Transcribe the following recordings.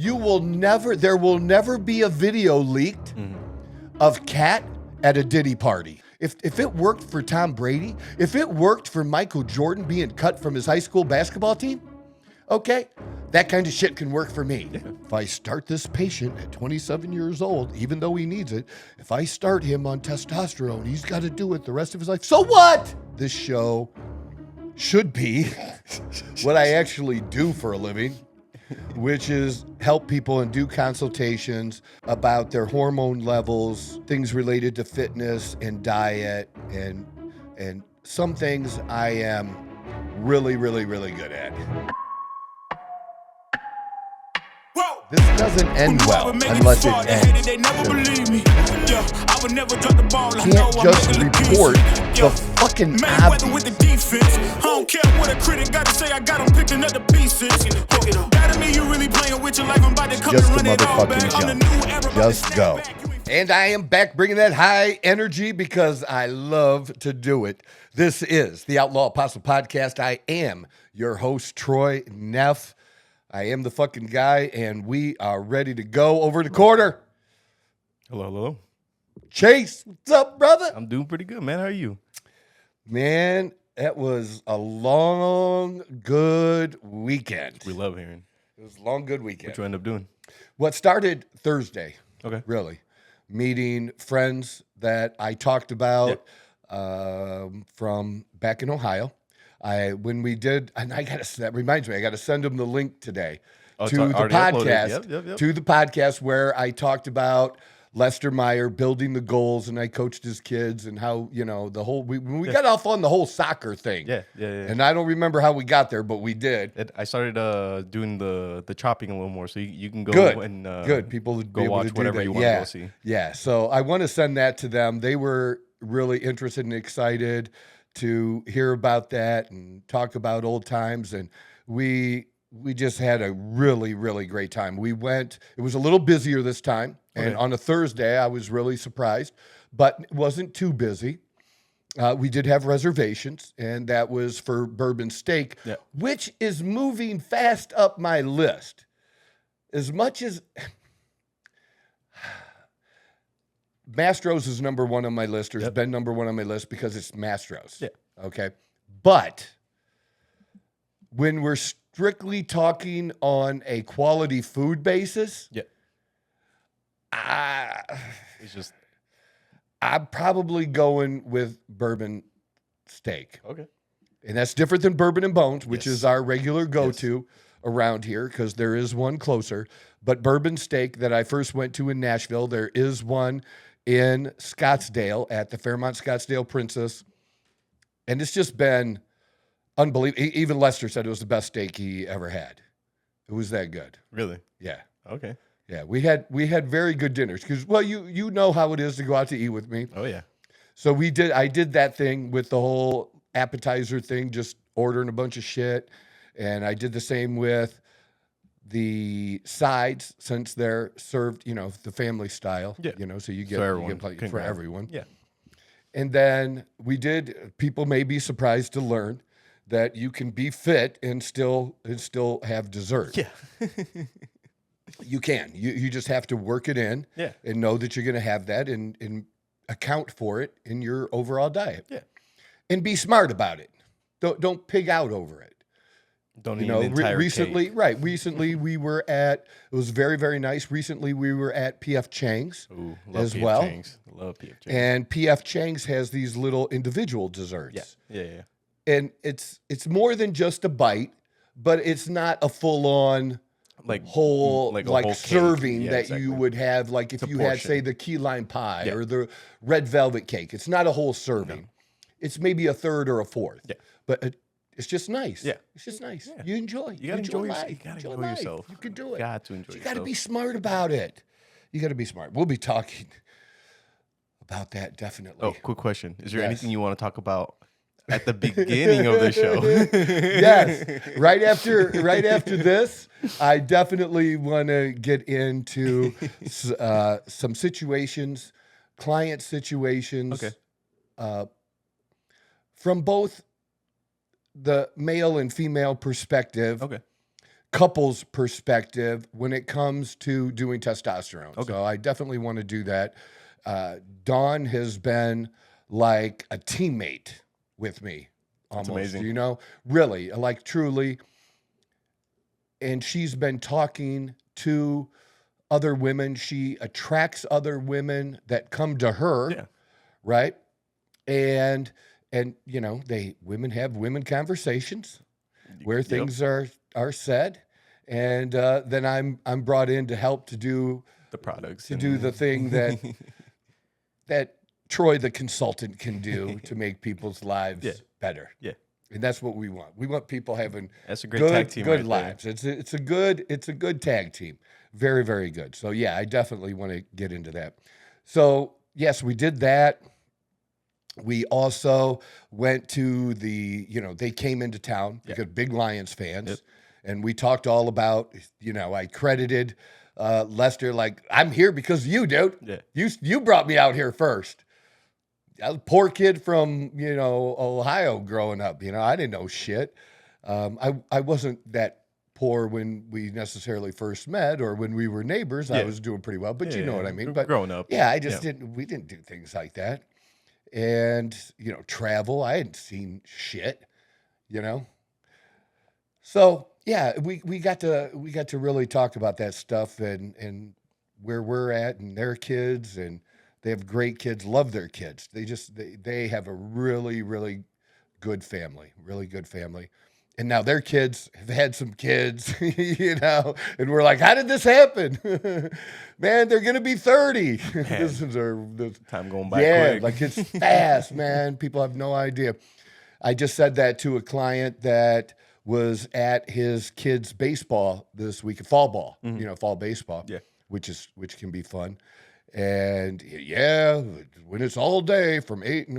There will never be a video leaked of Cat at a Diddy party. If it worked for Tom Brady, if it worked for Michael Jordan being cut from his high school basketball team, okay, that kind of shit can work for me. Yeah. If I start this patient at 27 years old, even though he needs it, if I start him on testosterone, he's got to do it the rest of his life. So what? This show should be what I actually do for a living, which is help people and do consultations about their hormone levels, things related to fitness and diet, and some things I am really, really, really good at. This doesn't end well unless it ends. You can't just report the fucking obvious. I don't care what a critic got to say, I got them picking up the pieces. That mean you really playing with your life, I'm about to come just and run a it all back. motherfucking jump. Just go. And I am back bringing that high energy because I love to do it. This is the Outlaw Apostle Podcast. I am your host, Troy Neff. I am the fucking guy, and we are ready to go over the quarter. Hello. Chase, what's up, brother? I'm doing pretty good, man. How are you? Man, that was a long, good weekend. We love hearing. It was a long, good weekend. What you end up doing? What started Thursday, Okay. really, meeting friends that I talked about from back in Ohio. When we did, and that reminds me, I got to send them the link today to the podcast, to the podcast where I talked about Lester Meyer building the goals, and I coached his kids, and how, the whole, we got off on the whole soccer thing. Yeah. And I don't remember how we got there, but we did. I started doing the chopping a little more, so you can go good. People would go be able watch to do whatever that. you want to go see. Yeah. So I want to send that to them. They were really interested and excited to hear about that and talk about old times. And we just had a really, really great time. It was a little busier this time. And on a Thursday, I was really surprised, but it wasn't too busy. We did have reservations, and that was for Bourbon Steak, which is moving fast up my list. As much as Mastro's is number one on my list, or has been number one on my list because it's Mastro's. Yeah. Okay. But when we're strictly talking on a quality food basis, I'm probably going with Bourbon Steak. Okay. And that's different than Bourbon and Bones, which is our regular go-to around here, because there is one closer. But Bourbon Steak that I first went to in Nashville, there is one in Scottsdale at the Fairmont Scottsdale Princess. And it's just been unbelievable. Even Lester said it was the best steak he ever had. It was that good. Really? Yeah. Okay. Yeah, we had very good dinners because, well, you know how it is to go out to eat with me. Oh yeah. So I did that thing with the whole appetizer thing, just ordering a bunch of shit, and I did the same with the sides since they're served, the family style. Yeah. So you get for everyone. Yeah. And then people may be surprised to learn that you can be fit and still have dessert. Yeah. You can. You just have to work it in and know that you're going to have that and account for it in your overall diet. Yeah. And be smart about it. Don't pig out over it. Don't eat an entire recently, cake. Right. Recently we were it was very, very nice. Recently we were at P.F. Chang's as PF well. Chang's. Love P.F. Chang's. And P.F. Chang's has these little individual desserts. Yeah. And it's more than just a bite, but it's not a full-on whole serving that you would have, like if you had, say, the key lime pie or the red velvet cake. It's not a whole serving. No. It's maybe a third or a fourth. Yeah. But it's just nice. Yeah. It's just nice. Yeah. You enjoy. You got to enjoy life. You got to enjoy yourself. You can do it. You got to enjoy yourself. You got to be smart about it. You got to be smart. We'll be talking about that definitely. Oh, quick question. Is there anything you want to talk about at the beginning of the show? Yes. Right after this, I definitely want to get into some situations, client situations, from both the male and female perspective, couple's perspective when it comes to doing testosterone. Okay. So I definitely want to do that. Dawn has been like a teammate with me almost. That's amazing. You know, really, like truly. And she's been talking to other women. She attracts other women that come to her. Yeah. Right. And you know, women have women conversations where things are said. And then I'm brought in to help to do The products. to do the thing that that Troy the consultant can do to make people's lives better. Yeah. And that's what we want. We want people having That's a great tag team good right there. lives. It's a good tag team. Very, very good. So yeah, I definitely want to get into that. So yes, we did that. We also went to they came into town because big Lions fans. Yep. And we talked all about, I credited Lester like, I'm here because of you, dude. Yeah. You brought me out here first. I was a poor kid from, Ohio growing up. I didn't know shit. I wasn't that poor when we necessarily first met or when we were neighbors. I was doing pretty well, but you know what I mean. But growing up. Yeah, we didn't do things like that. And, travel, I hadn't seen shit, So yeah, we got to really talk about that stuff and where we're at and their kids, and they have great kids, love their kids. They have a really, really good family, And now their kids have had some kids, and we're like, how did this happen? Man, they're going to be 30. This is time going by quick. Like it's fast, man. People have no idea. I just said that to a client that was at his kid's baseball this week, fall ball, fall baseball, which can be fun. And when it's all day from 8,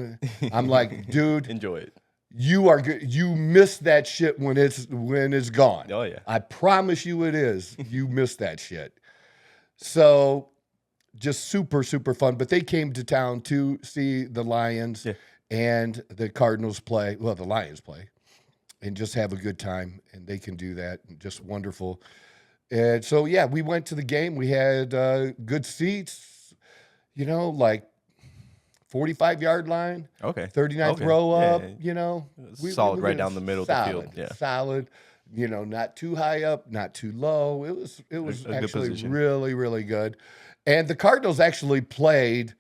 I'm like, dude, enjoy it. You are good. You miss that shit when it's gone. Oh yeah. I promise you it is. You miss that shit. So just super, super fun. But they came to town to see the Lions and the Cardinals play. Well, the Lions play. And just have a good time, and they can do that. Just wonderful. And so, yeah, we went to the game. We had good seats, like 45-yard line. Okay. 39th row up, Solid right down the middle of the field. Yeah. Solid, not too high up, not too low. It was a actually good really, really good. And the Cardinals actually played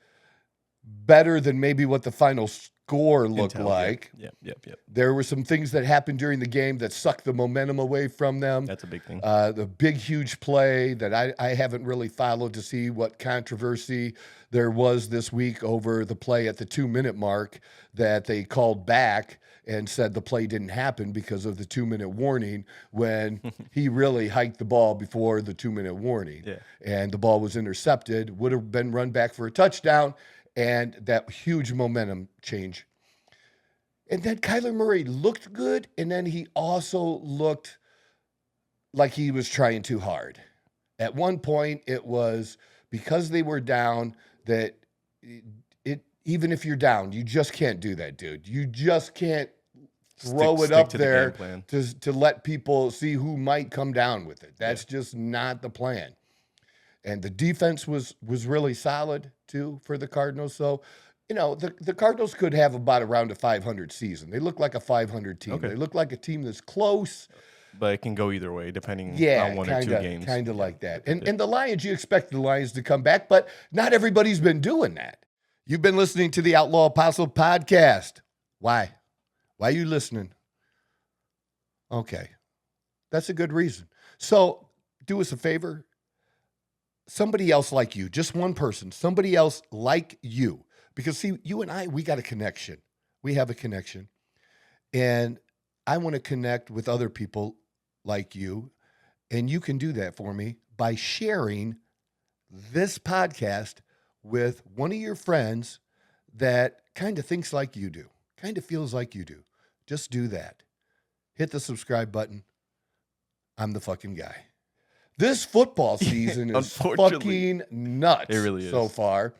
better than maybe what the final score looked like. Yep. There were some things that happened during the game that sucked the momentum away from them. That's a big thing. The big, huge play that I haven't really followed to see what controversy there was this week over the play at the 2-minute mark that they called back and said the play didn't happen because of the 2-minute warning when he really hiked the ball before the 2-minute warning. Yeah. And the ball was intercepted, would have been run back for a touchdown, and that huge momentum change. And then Kyler Murray looked good, and then he also looked like he was trying too hard. At one point, it was because they were down that even if you're down, you just can't do that, dude. You just can't throw it up there to let people see who might come down with it. That's just not the plan. And the defense was really solid, too, for the Cardinals. So, the Cardinals could have about around a 500 season. They look like a 500 team. Okay. They look like a team that's close. But it can go either way, depending on one or two games. Kind of like that. And the Lions, you expect the Lions to come back, but not everybody's been doing that. You've been listening to the Outlaw Apostle podcast. Why? Why are you listening? Okay. That's a good reason. So do us a favor. Somebody else like you, just one person, somebody else like you. Because, see, you and I, we got a connection. We have a connection. And I want to connect with other people like you. And you can do that for me by sharing this podcast with one of your friends that kind of thinks like you do, kind of feels like you do. Just do that. Hit the subscribe button. I'm the fucking guy. This football season is fucking nuts. It really is. So far.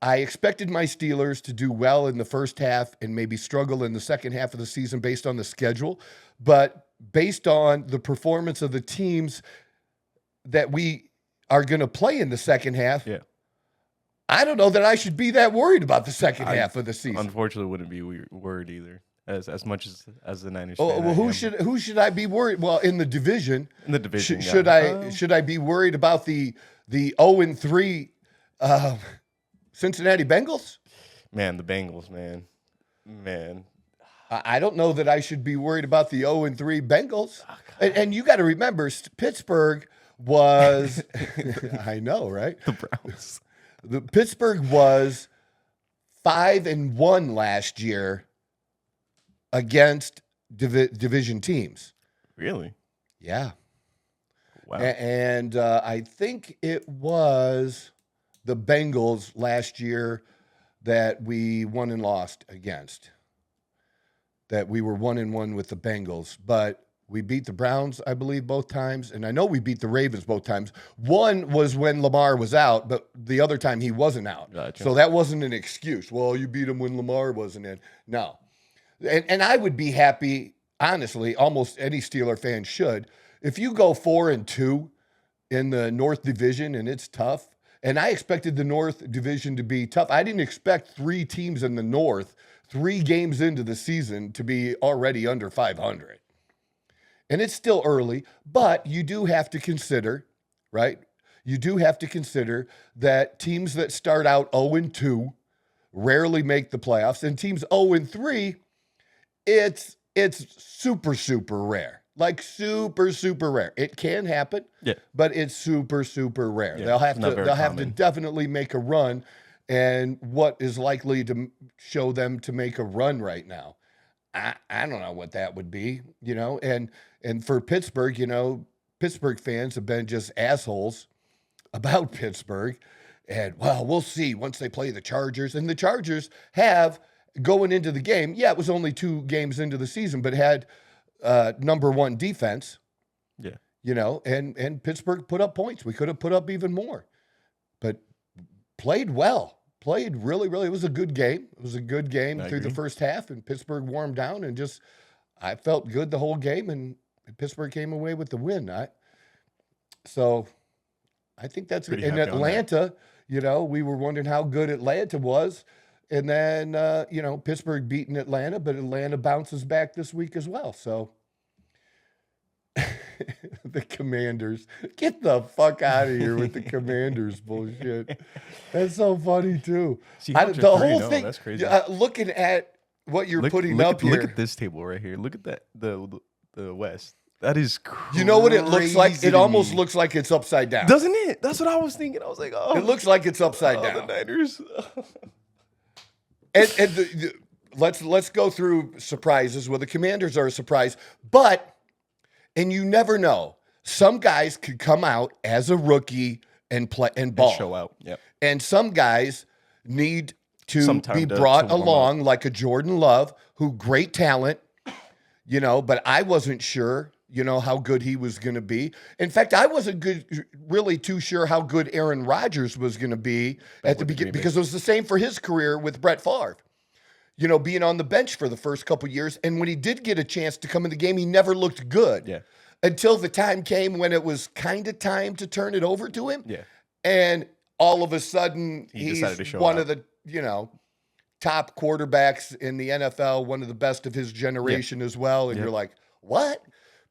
I expected my Steelers to do well in the first half and maybe struggle in the second half of the season based on the schedule. But based on the performance of the teams that we are going to play in the second half, I don't know that I should be that worried about the second half of the season. Unfortunately, wouldn't be worried either. As much as the Niners. Oh, well, who should I be worried? Well, in the division. In the division, should I be worried about the 0-3 Cincinnati Bengals? Man, the Bengals, man. I don't know that I should be worried about the 0-3 Bengals. And you got to remember, Pittsburgh was. I know, right? The Browns. The Pittsburgh was 5-1 last year against division teams. Really? Yeah. Wow. And I think it was the Bengals last year that we won and lost against. That we were 1-1 with the Bengals, but we beat the Browns, I believe, both times, and I know we beat the Ravens both times. One was when Lamar was out, but the other time he wasn't out. Gotcha. So that wasn't an excuse. Well, you beat him when Lamar wasn't in. No. And I would be happy, honestly, almost any Steeler fan should, if you go 4-2 in the North Division and it's tough, and I expected the North Division to be tough. I didn't expect 3 teams in the North 3 games into the season to be already under 500. And it's still early, but you do have to consider, right? You do have to consider that teams that start out 0-2 rarely make the playoffs, and teams 0-3, it's super, super rare. Like super, super rare. It can happen, but it's super, super rare. Yeah, they'll have to definitely make a run, and what is likely to show them to make a run right now? I don't know what that would be, and for Pittsburgh, Pittsburgh fans have been just assholes about Pittsburgh, and well, we'll see once they play the Chargers, and the Chargers have going into the game. Yeah, it was only 2 games into the season, but had number 1 defense. Yeah, and Pittsburgh put up points. We could have put up even more, but played well. Played really, really. It was a good game. It was a good game through the first half, and Pittsburgh warmed down, and I felt good the whole game, and Pittsburgh came away with the win. So I think that's good. In Atlanta, we were wondering how good Atlanta was, and then Pittsburgh beating Atlanta, but Atlanta bounces back this week as well. So the Commanders, get the fuck out of here with the Commanders bullshit. That's so funny too. The whole thing. That's crazy. Looking at what you're putting up here. Look at this table right here. Look at that. The West. That is crazy. You know what it looks like? It almost looks like it's upside down. Doesn't it? That's what I was thinking. I was like, oh. It looks like it's upside down. The Niners. and let's go through surprises. Well, the Commanders are a surprise, and you never know. Some guys could come out as a rookie and play and ball. And show out. Yep. And some guys need to be brought along, like a Jordan Love, who great talent, but I wasn't sure, how good he was going to be. In fact, I wasn't really too sure how good Aaron Rodgers was going to be at the beginning, because it was the same for his career with Brett Favre. Being on the bench for the first couple of years. And when he did get a chance to come in the game, he never looked good. Yeah. Until the time came when it was kind of time to turn it over to him. Yeah. And all of a sudden, he's one of the, top quarterbacks in the NFL, one of the best of his generation as well. And you're like, what?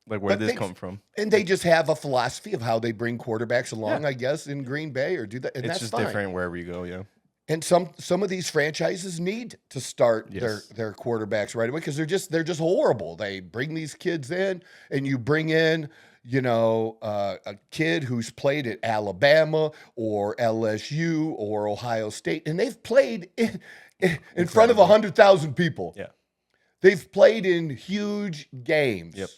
Like, where did this come from? And they just have a philosophy of how they bring quarterbacks along, I guess, in Green Bay or do that. And it's that's just fine. Different wherever you go, yeah. And some of these franchises need to start their quarterbacks right away because they're just horrible. They bring these kids in, and you bring in a kid who's played at Alabama or LSU or Ohio State, and they've played in front of 100,000 people. Yeah, they've played in huge games. Yep.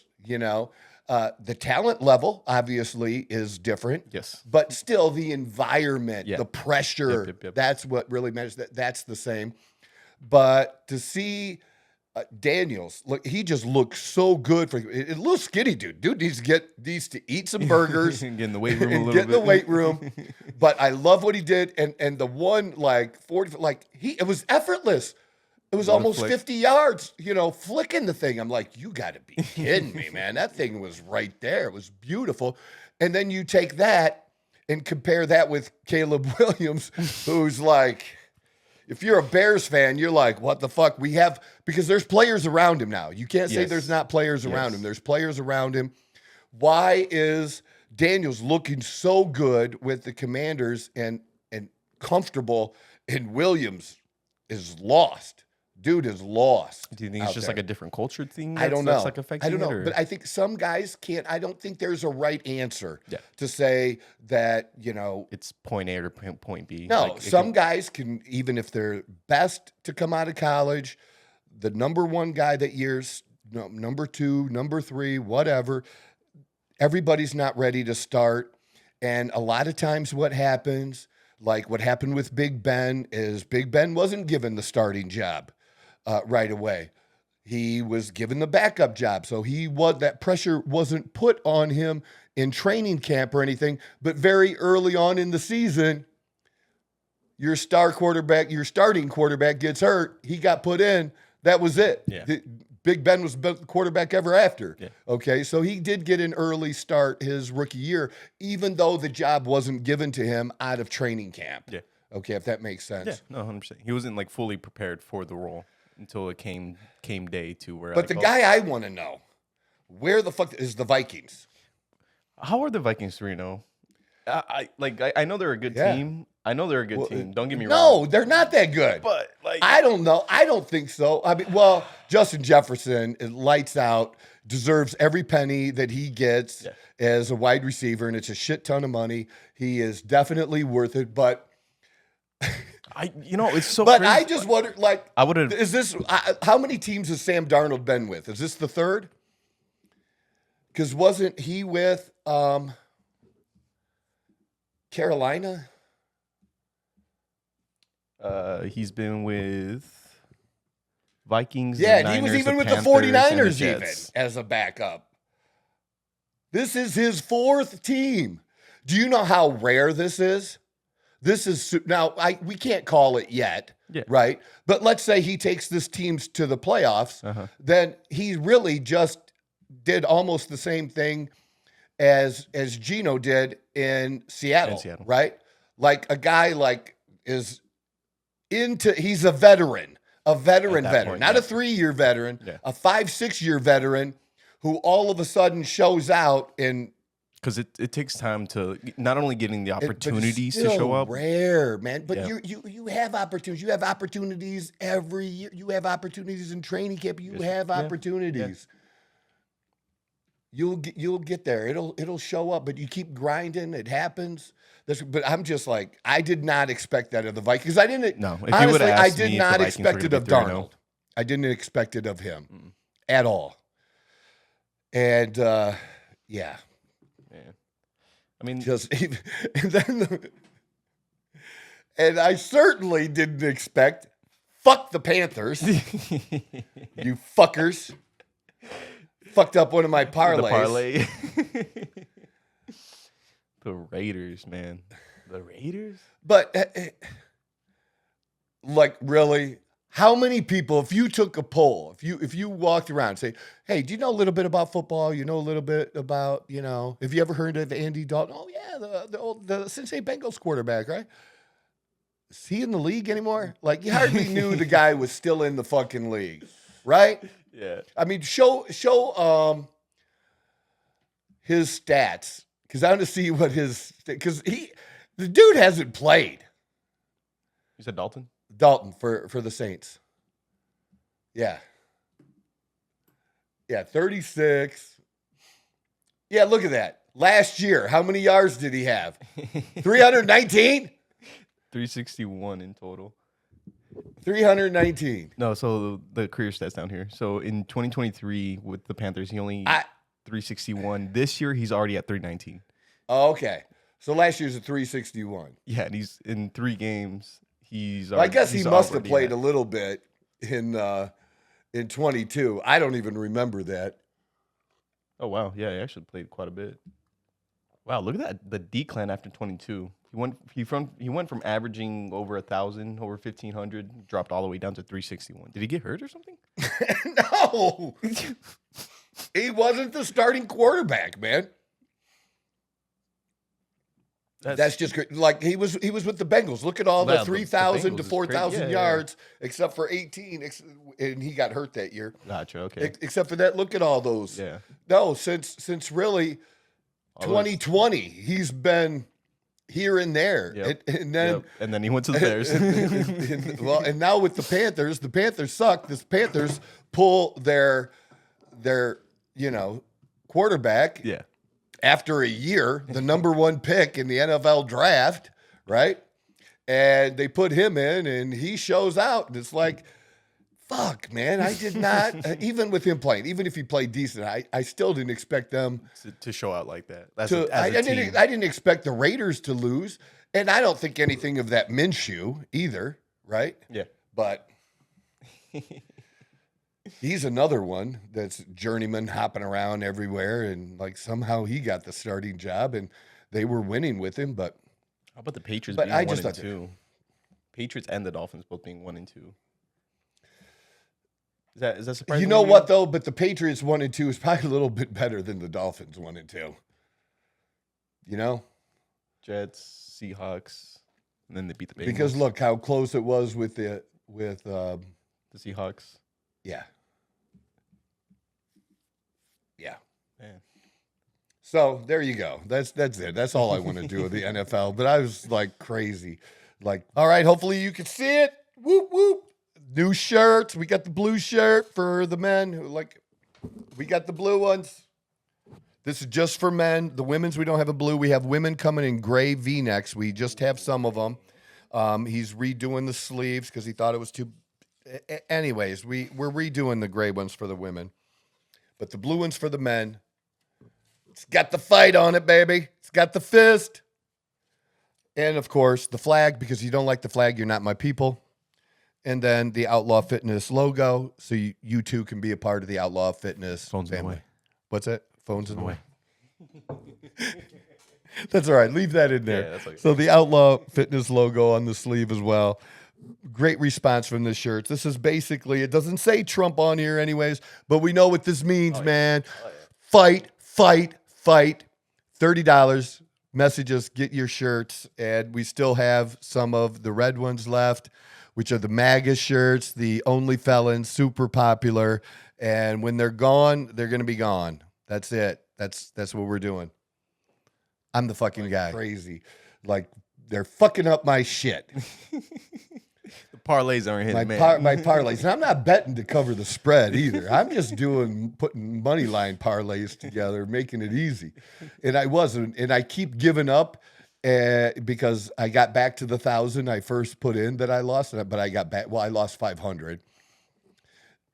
The talent level obviously is different. Yes. But still the environment, the pressure, yep. That's what really matters. That's the same. But to see Daniels, look, he just looks so good. A little skinny dude. Dude needs to eat some burgers. And get in the weight room a little bit. Get in the weight room. But I love what he did. And the one 40, it was effortless. It was almost 50 yards, flicking the thing. I'm like, you got to be kidding me, man. That thing was right there. It was beautiful. And then you take that and compare that with Caleb Williams, who's like, if you're a Bears fan, you're like, what the fuck? Because there's players around him now. You can't say there's not players around him. There's players around him. Why is Daniels looking so good with the Commanders and comfortable, and Williams is lost? Dude is lost. Do you think it's just like a different culture thing? I don't know. That's like affecting I don't know. it, But I think some guys can't. I don't think there's a right answer to say that, it's point A or point B. No, some guys can, even if they're best to come out of college, the number one guy that year's, number two, number three, whatever, everybody's not ready to start. And a lot of times what happens, like what happened with Big Ben, is Big Ben wasn't given the starting job right away. He was given the backup job. So that pressure wasn't put on him in training camp or anything, but very early on in the season, your starting quarterback gets hurt. He got put in. That was it. Yeah. Big Ben was the best quarterback ever after. Yeah. Okay, so he did get an early start his rookie year, even though the job wasn't given to him out of training camp. Yeah. Okay, if that makes sense. Yeah, no, 100%. He wasn't like fully prepared for the role until it came day to where. But the guy I want to know, where the fuck is the Vikings? How are the Vikings 3-0? I know they're a good team. I know they're a good team. Don't get me wrong. No, they're not that good. But I don't know. I don't think so. I mean, Justin Jefferson is lights out, deserves every penny that he gets as a wide receiver, and it's a shit ton of money. He is definitely worth it. But it's so. But crazy. I just wonder, I would have. Is this how many teams has Sam Darnold been with? Is this the third? Because wasn't he with Carolina? He's been with Vikings. Yeah, Niners, he was even with the Panthers, 49ers even as a backup. This is his fourth team. Do you know how rare this is? This is now we can't call it yet, right? But let's say he takes this team to the playoffs, then he really just did almost the same thing as Geno did in Seattle, right? Like a guy he's a veteran, veteran, point, not a 3-year veteran, a 5-6 year veteran who all of a sudden shows out in. Because it takes time to not only getting the opportunities to show up. Rare, man. But you have opportunities. You have opportunities every year. You have opportunities in training camp. You have opportunities. Yeah. You'll get there. It'll show up. But you keep grinding. It happens. But I'm just like, I did not expect that of the Vikings. I didn't. No, honestly, I did not expect it of Darnold. I didn't expect it of him at all. And yeah. Man. I mean, and I certainly didn't expect fuck the Panthers. You fuckers. Fucked up one of my parlays. The parlay. The Raiders, man. The Raiders? But really, how many people, if you took a poll, if you walked around and say, hey, do you know a little bit about football? You know a little bit about, have you ever heard of Andy Dalton? Oh, yeah, the Cincinnati Bengals quarterback, right? Is he in the league anymore? Like, you hardly knew the guy was still in the fucking league, right? Yeah. I mean, show his stats, because I want to see what because the dude hasn't played. You said Dalton? Dalton for the Saints. Yeah. Yeah, 36. Yeah, look at that. Last year, how many yards did he have? 319? 361 in total. 319. No, so the career stats down here. So in 2023 with the Panthers, he only 361. This year, he's already at 319. Oh, okay. So last year's a 361. Yeah, and he's in 3 games. I guess he must have played a little bit in 22. I don't even remember that. Oh, wow. Yeah, he actually played quite a bit. Wow, look at that. The decline after 22 He went from averaging over 1,000, over 1,500, dropped all the way down to 361. Did he get hurt or something? No. He wasn't the starting quarterback, man. That's just great. Like he was with the Bengals. Look at all the 3,000 to 4,000 yards, except for 18, and he got hurt that year. Gotcha. Okay. Except for that, look at all those. Yeah. No, since really 2020, he's been here and there, and then he went to the Bears. and now with the Panthers suck. The Panthers pull their quarterback. Yeah. After a year, the number 1 pick in the NFL draft, right? And they put him in, and he shows out. And it's like, fuck, man, I did not, even with him playing, even if he played decent, I still didn't expect them to show out like that. I didn't expect the Raiders to lose, and I don't think anything of that Minshew either, right? Yeah. But he's another one that's journeyman hopping around everywhere, and like somehow he got the starting job, and they were winning with him. But how about the Patriots being 1 and 2? Patriots and the Dolphins both being 1 and 2. Is that surprising? You know what though? But the Patriots 1 and 2 is probably a little bit better than the Dolphins 1 and 2. You know, Jets, Seahawks, and then they beat the Bengals. Because look how close it was with the Seahawks. Yeah. Yeah. Man. So there you go. That's it. That's all I want to do with the NFL. But I was like crazy. Like, all right, hopefully you can see it. Whoop, whoop. New shirts. We got the blue shirt for the men who we got the blue ones. This is just for men. The women's, we don't have a blue. We have women coming in gray V-necks. We just have some of them. He's redoing the sleeves because he thought it was too. Anyways, we're redoing the gray ones for the women, but the blue ones for the men. It's got the fight on it, baby. It's got the fist. And of course, the flag, because you don't like the flag, you're not my people. And then the Outlaw Fitness logo, so you too can be a part of the Outlaw Fitness Phones family. in the way. What's that? Phones in the way. That's all right. Leave that in there. Yeah, that's okay. So the Outlaw Fitness logo on the sleeve as well. Great response from the shirts. This is basically, it doesn't say Trump on here anyways, but we know what this means, man. Fight, fight, fight. $30. Message us, get your shirts. And we still have some of the red ones left, which are the MAGA shirts, the Only Felons, super popular. And when they're gone, they're going to be gone. That's it. That's what we're doing. I'm the fucking guy. Crazy. Like, they're fucking up my shit. The parlays aren't hitting, man. My parlays. And I'm not betting to cover the spread either. I'm just putting money line parlays together, making it easy. And I wasn't. And I keep giving up because I got back to the 1,000 I first put in that I lost. But I got back. Well, I lost 500.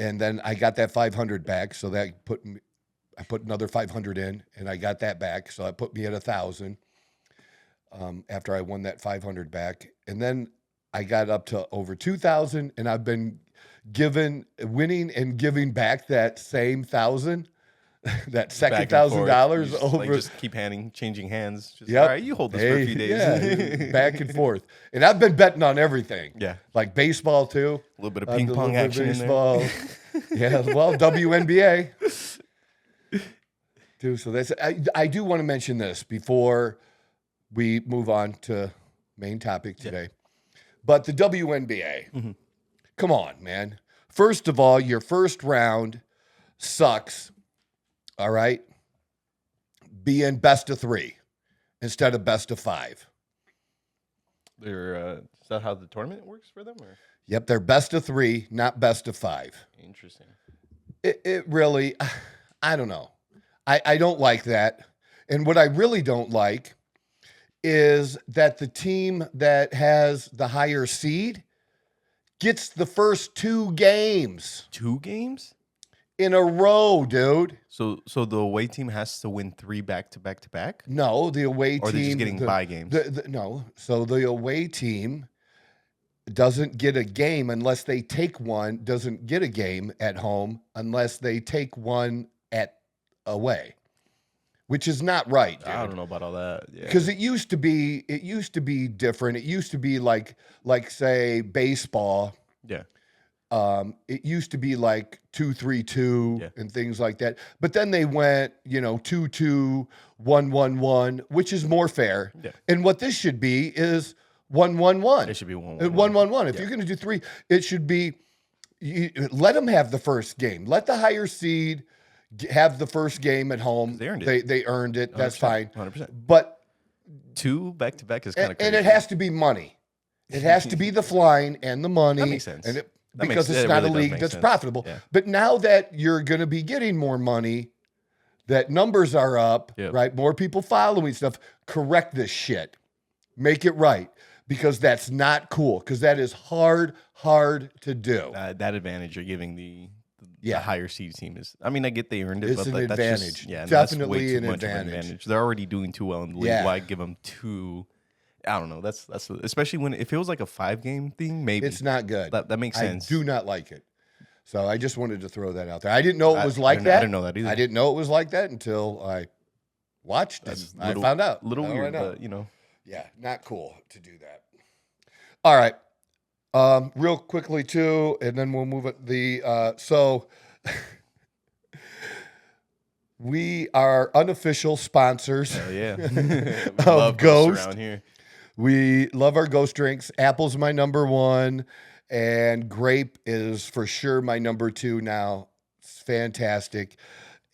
And then I got that 500 back. So I put another 500 in, and I got that back. So that put me at 1,000 after I won that 500 back. And then I got up to over 2,000, and I've been winning and giving back that same 1,000, that second $1,000 over. Just keep changing hands. Just, all right, you hold this for a few days. Yeah, back and forth. And I've been betting on everything. Yeah. Like baseball, too. A little bit of ping pong action in there. Yeah, well, WNBA. Too. So that's. I do want to mention this before we move on to main topic today. Yeah. But the WNBA, come on, man. First of all, your first round sucks, all right? Being best of 3 instead of best of 5. Is that how the tournament works for them? Or? Yep, they're best of 3, not best of 5. Interesting. It really, I don't know. I don't like that. And what I really don't like is that the team that has the higher seed gets the first 2 games. 2 games? In a row, dude. So the away team has to win 3 back-to-back? No, the away team... Or they're just getting bye games? No. So the away team doesn't get a game unless they take one, doesn't get a game at home unless they take one at away. which is not right, dude. I don't know about all that. Because it used to be different. It used to be like say baseball. Yeah. It used to be like 2-3-2 and things like that. But then they went, 2-2, 1-1-1, which is more fair. Yeah. And what this should be is 1-1-1. It should be 1-1-1. 1-1-1. If you're going to do 3, it should be let them have the first game. Let the higher seed have the first game at home. They earned it. They earned it. That's fine. 100%. But 2 back-to-back is kind of crazy. And it has to be money. It has to be the flying and the money. That makes sense. And because it's not a league that's profitable. Yeah. But now that you're going to be getting more money, that numbers are up, right? More people following stuff. Correct this shit. Make it right. Because that's not cool. Because that is hard to do. That advantage you're giving the higher seed team is. I mean, I get they earned it, it's but an advantage. Definitely that's way too much advantage. They're already doing too well in the league. Why give them 2? I don't know. That's especially if it was like a 5-game thing. Maybe it's not good. That makes sense. I do not like it. So I just wanted to throw that out there. I didn't know it was like that. I didn't know that either. I didn't know it was like that until I watched and I found out. Little weird, but Yeah, not cool to do that. All right. Real quickly too, and then we'll move it. So we are unofficial sponsors of Ghost around here. We love our Ghost drinks. Apple's my number 1, and grape is for sure my number 2 now. It's fantastic.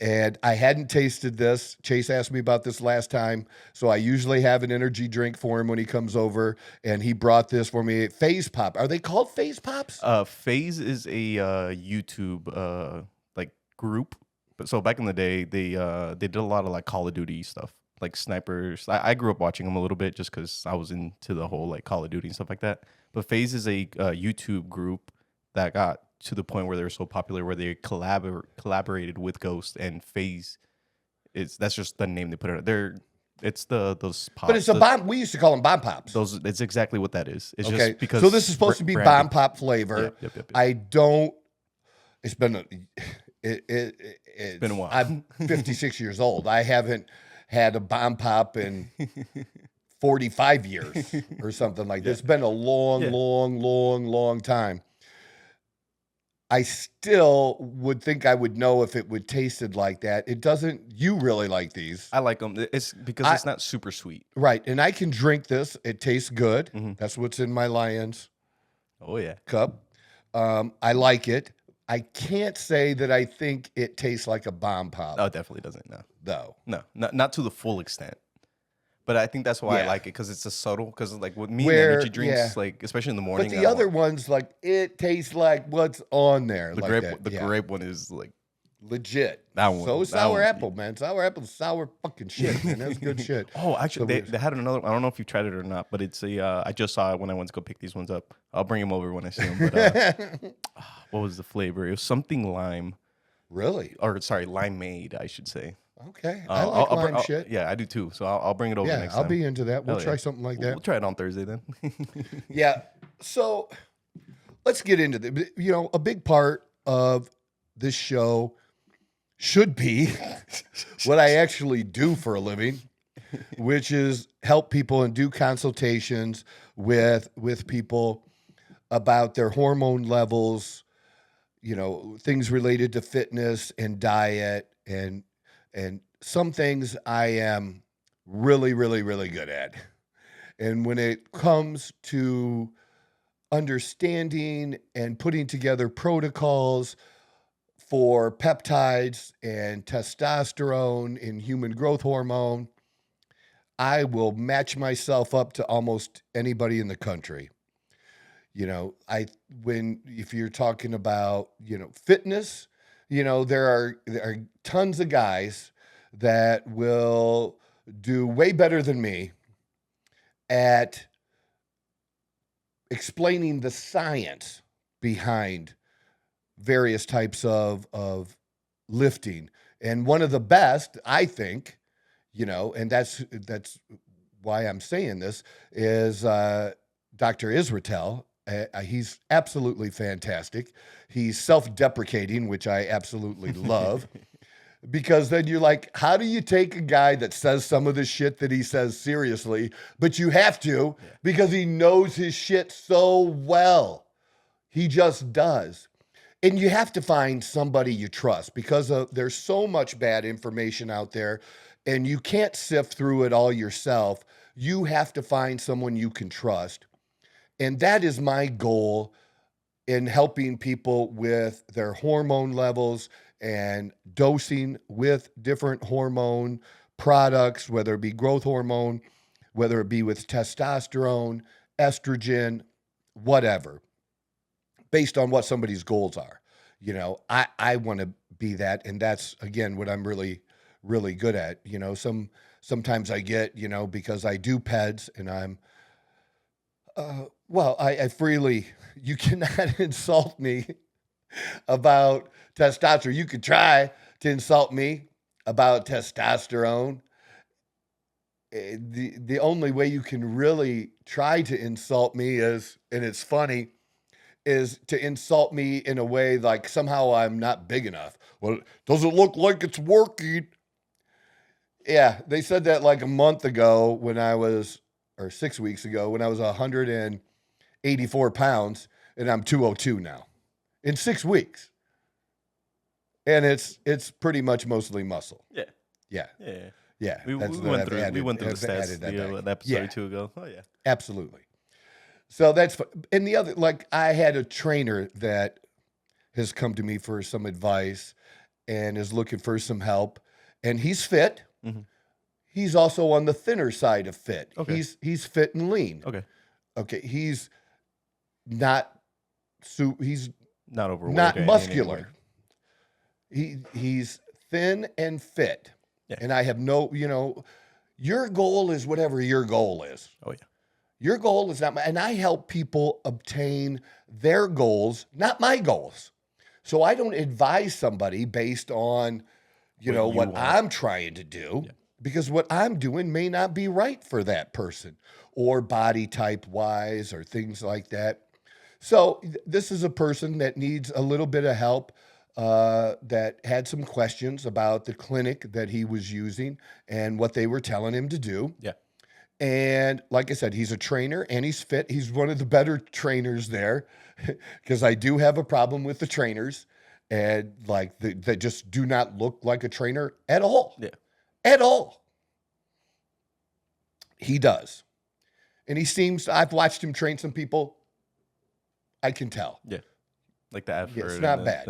And I hadn't tasted this. Chase asked me about this last time, so I usually have an energy drink for him when he comes over, and he brought this for me. Faze Pop. Are they called Faze Pops? Faze is a YouTube like group. But so back in the day, they did a lot of like Call of Duty stuff. Like snipers. I grew up watching them a little bit just because I was into the whole like Call of Duty and stuff like that. But FaZe is a YouTube group that got to the point where they were so popular where they collaborated with Ghost, and FaZe that's just the name they put it. It's those pops. But it's a bomb. We used to call them bomb pops. It's exactly what that is. It's okay. Just because so this is supposed to be bomb pop flavor. Yep. I don't. It's been it's been a while. I'm 56 years old. I haven't had a bomb pop in 45 years or something like this. It's been a long time. I still would think I would know if it would tasted like that. It doesn't. You really like these. I like them. It's because it's not super sweet. Right. And I can drink this. It tastes good. Mm-hmm. That's what's in my Lions cup. I like it. I can't say that I think it tastes like a bomb pop. Oh, it definitely doesn't. No. Not to the full extent. But I think that's why I like it, because it's a subtle. Because like with me and energy drinks, like especially in the morning. But the other ones, like it tastes like what's on there. The grape one is like legit. That one. So sour apple, man. Sour apple's sour fucking shit, man. That's good shit. Oh, actually, they had another. I don't know if you've tried it or not, but it's I just saw it when I went to go pick these ones up. I'll bring them over when I see them. But what was the flavor? It was something lime. Really? Or sorry, limeade, I should say. Okay, I like lime shit. Yeah, I do too. So I'll bring it over next time. Yeah, I'll be into that. We'll try something like that. We'll try it on Thursday then. Yeah. So let's get into the. A big part of this show should be what I actually do for a living, which is help people and do consultations with people about their hormone levels, things related to fitness and diet and some things I am really, really, really good at. And when it comes to understanding and putting together protocols for peptides and testosterone and human growth hormone, I will match myself up to almost anybody in the country. If you're talking about, fitness, there are tons of guys that will do way better than me at explaining the science behind various types of lifting. And one of the best, I think, and that's why I'm saying this, is Dr. Israetel. He's absolutely fantastic. He's self-deprecating, which I absolutely love. Because then you're like, how do you take a guy that says some of the shit that he says seriously, but you have to because he knows his shit so well. He just does. And you have to find somebody you trust because there's so much bad information out there and you can't sift through it all yourself. You have to find someone you can trust. And that is my goal in helping people with their hormone levels and dosing with different hormone products, whether it be growth hormone, whether it be with testosterone, estrogen, whatever, based on what somebody's goals are. You know, I want to be that. And that's, again, what I'm really, really good at. You know, sometimes I get, you know, because I do PEDs and I'm, I freely, you cannot insult me about testosterone. You could try to insult me about testosterone. The only way you can really try to insult me is, and it's funny, is to insult me in a way like somehow I'm not big enough. Well, does it look like it's working? Yeah, they said that like a month ago or 6 weeks ago when I was 184 pounds and I'm 202 now in 6 weeks. And it's pretty much mostly muscle. Yeah. Yeah. Yeah. Yeah. We went through the stats an episode or two ago. Oh, yeah. Absolutely. So that's, and the other, like I had a trainer that has come to me for some advice and is looking for some help and he's fit. Mm-hmm. He's also on the thinner side of fit. Okay. He's fit and lean. Okay. He's not overweight. Not muscular. He's thin and fit. Yeah. And I have no, you know, your goal is whatever your goal is. Oh, yeah. Your goal is not, and I help people obtain their goals, not my goals. So I don't advise somebody based on, what I'm trying to do, because what I'm doing may not be right for that person or body type wise or things like that. So this is a person that needs a little bit of help, that had some questions about the clinic that he was using and what they were telling him to do. Yeah. And like I said, he's a trainer and he's fit. He's one of the better trainers there because I do have a problem with the trainers and like they just do not look like a trainer at all. Yeah. At all. He does. And I've watched him train some people. I can tell. Yeah. Like the effort. It's not bad.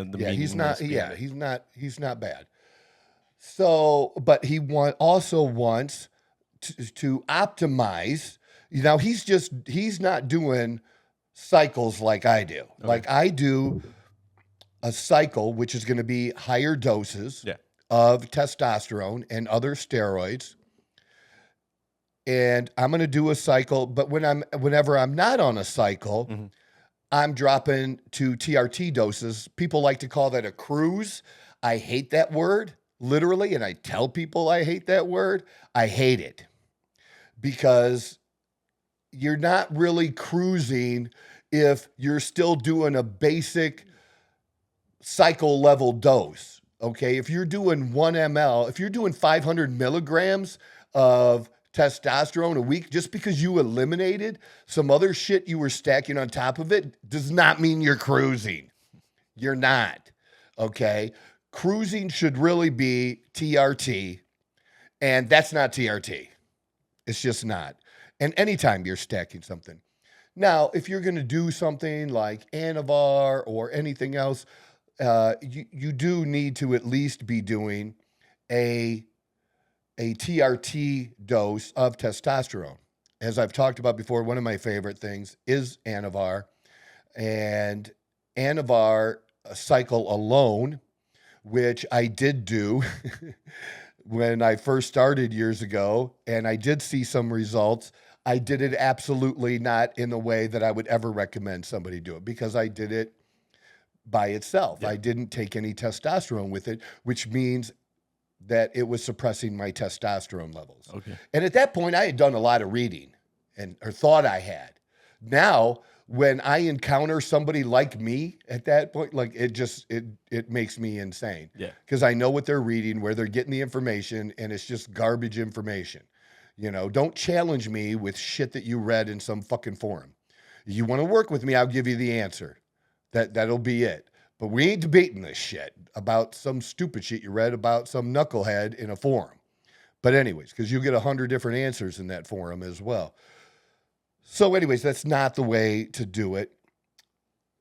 He's not bad. So, but he also wants to optimize. He's not doing cycles like I do. Okay. Like I do a cycle, which is going to be higher doses of testosterone and other steroids. And I'm going to do a cycle, but whenever I'm not on a cycle, mm-hmm. I'm dropping to TRT doses. People like to call that a cruise. I hate that word, literally, and I tell people I hate that word. I hate it because you're not really cruising if you're still doing a basic cycle level dose, okay? If you're doing 1 ml, if you're doing 500 milligrams of testosterone a week, just because you eliminated some other shit you were stacking on top of it, does not mean you're cruising. You're not, okay? Cruising should really be TRT, and that's not TRT. It's just not. And anytime you're stacking something. Now, if you're going to do something like Anavar or anything else, you do need to at least be doing a TRT dose of testosterone. As I've talked about before, one of my favorite things is Anavar. And Anavar cycle alone, which I did do when I first started years ago, and I did see some results. I did it absolutely not in the way that I would ever recommend somebody do it, because I did it by itself. Yeah. I didn't take any testosterone with it, which means that it was suppressing my testosterone levels. Okay. And at that point, I had done a lot of reading or thought I had. Now, when I encounter somebody like me at that point, like it makes me insane. Yeah. Because I know what they're reading, where they're getting the information, and it's just garbage information. Don't challenge me with shit that you read in some fucking forum. You want to work with me, I'll give you the answer. That'll be it. But we ain't debating this shit about some stupid shit you read about some knucklehead in a forum. But anyways, because you get 100 different answers in that forum as well. So anyways, that's not the way to do it.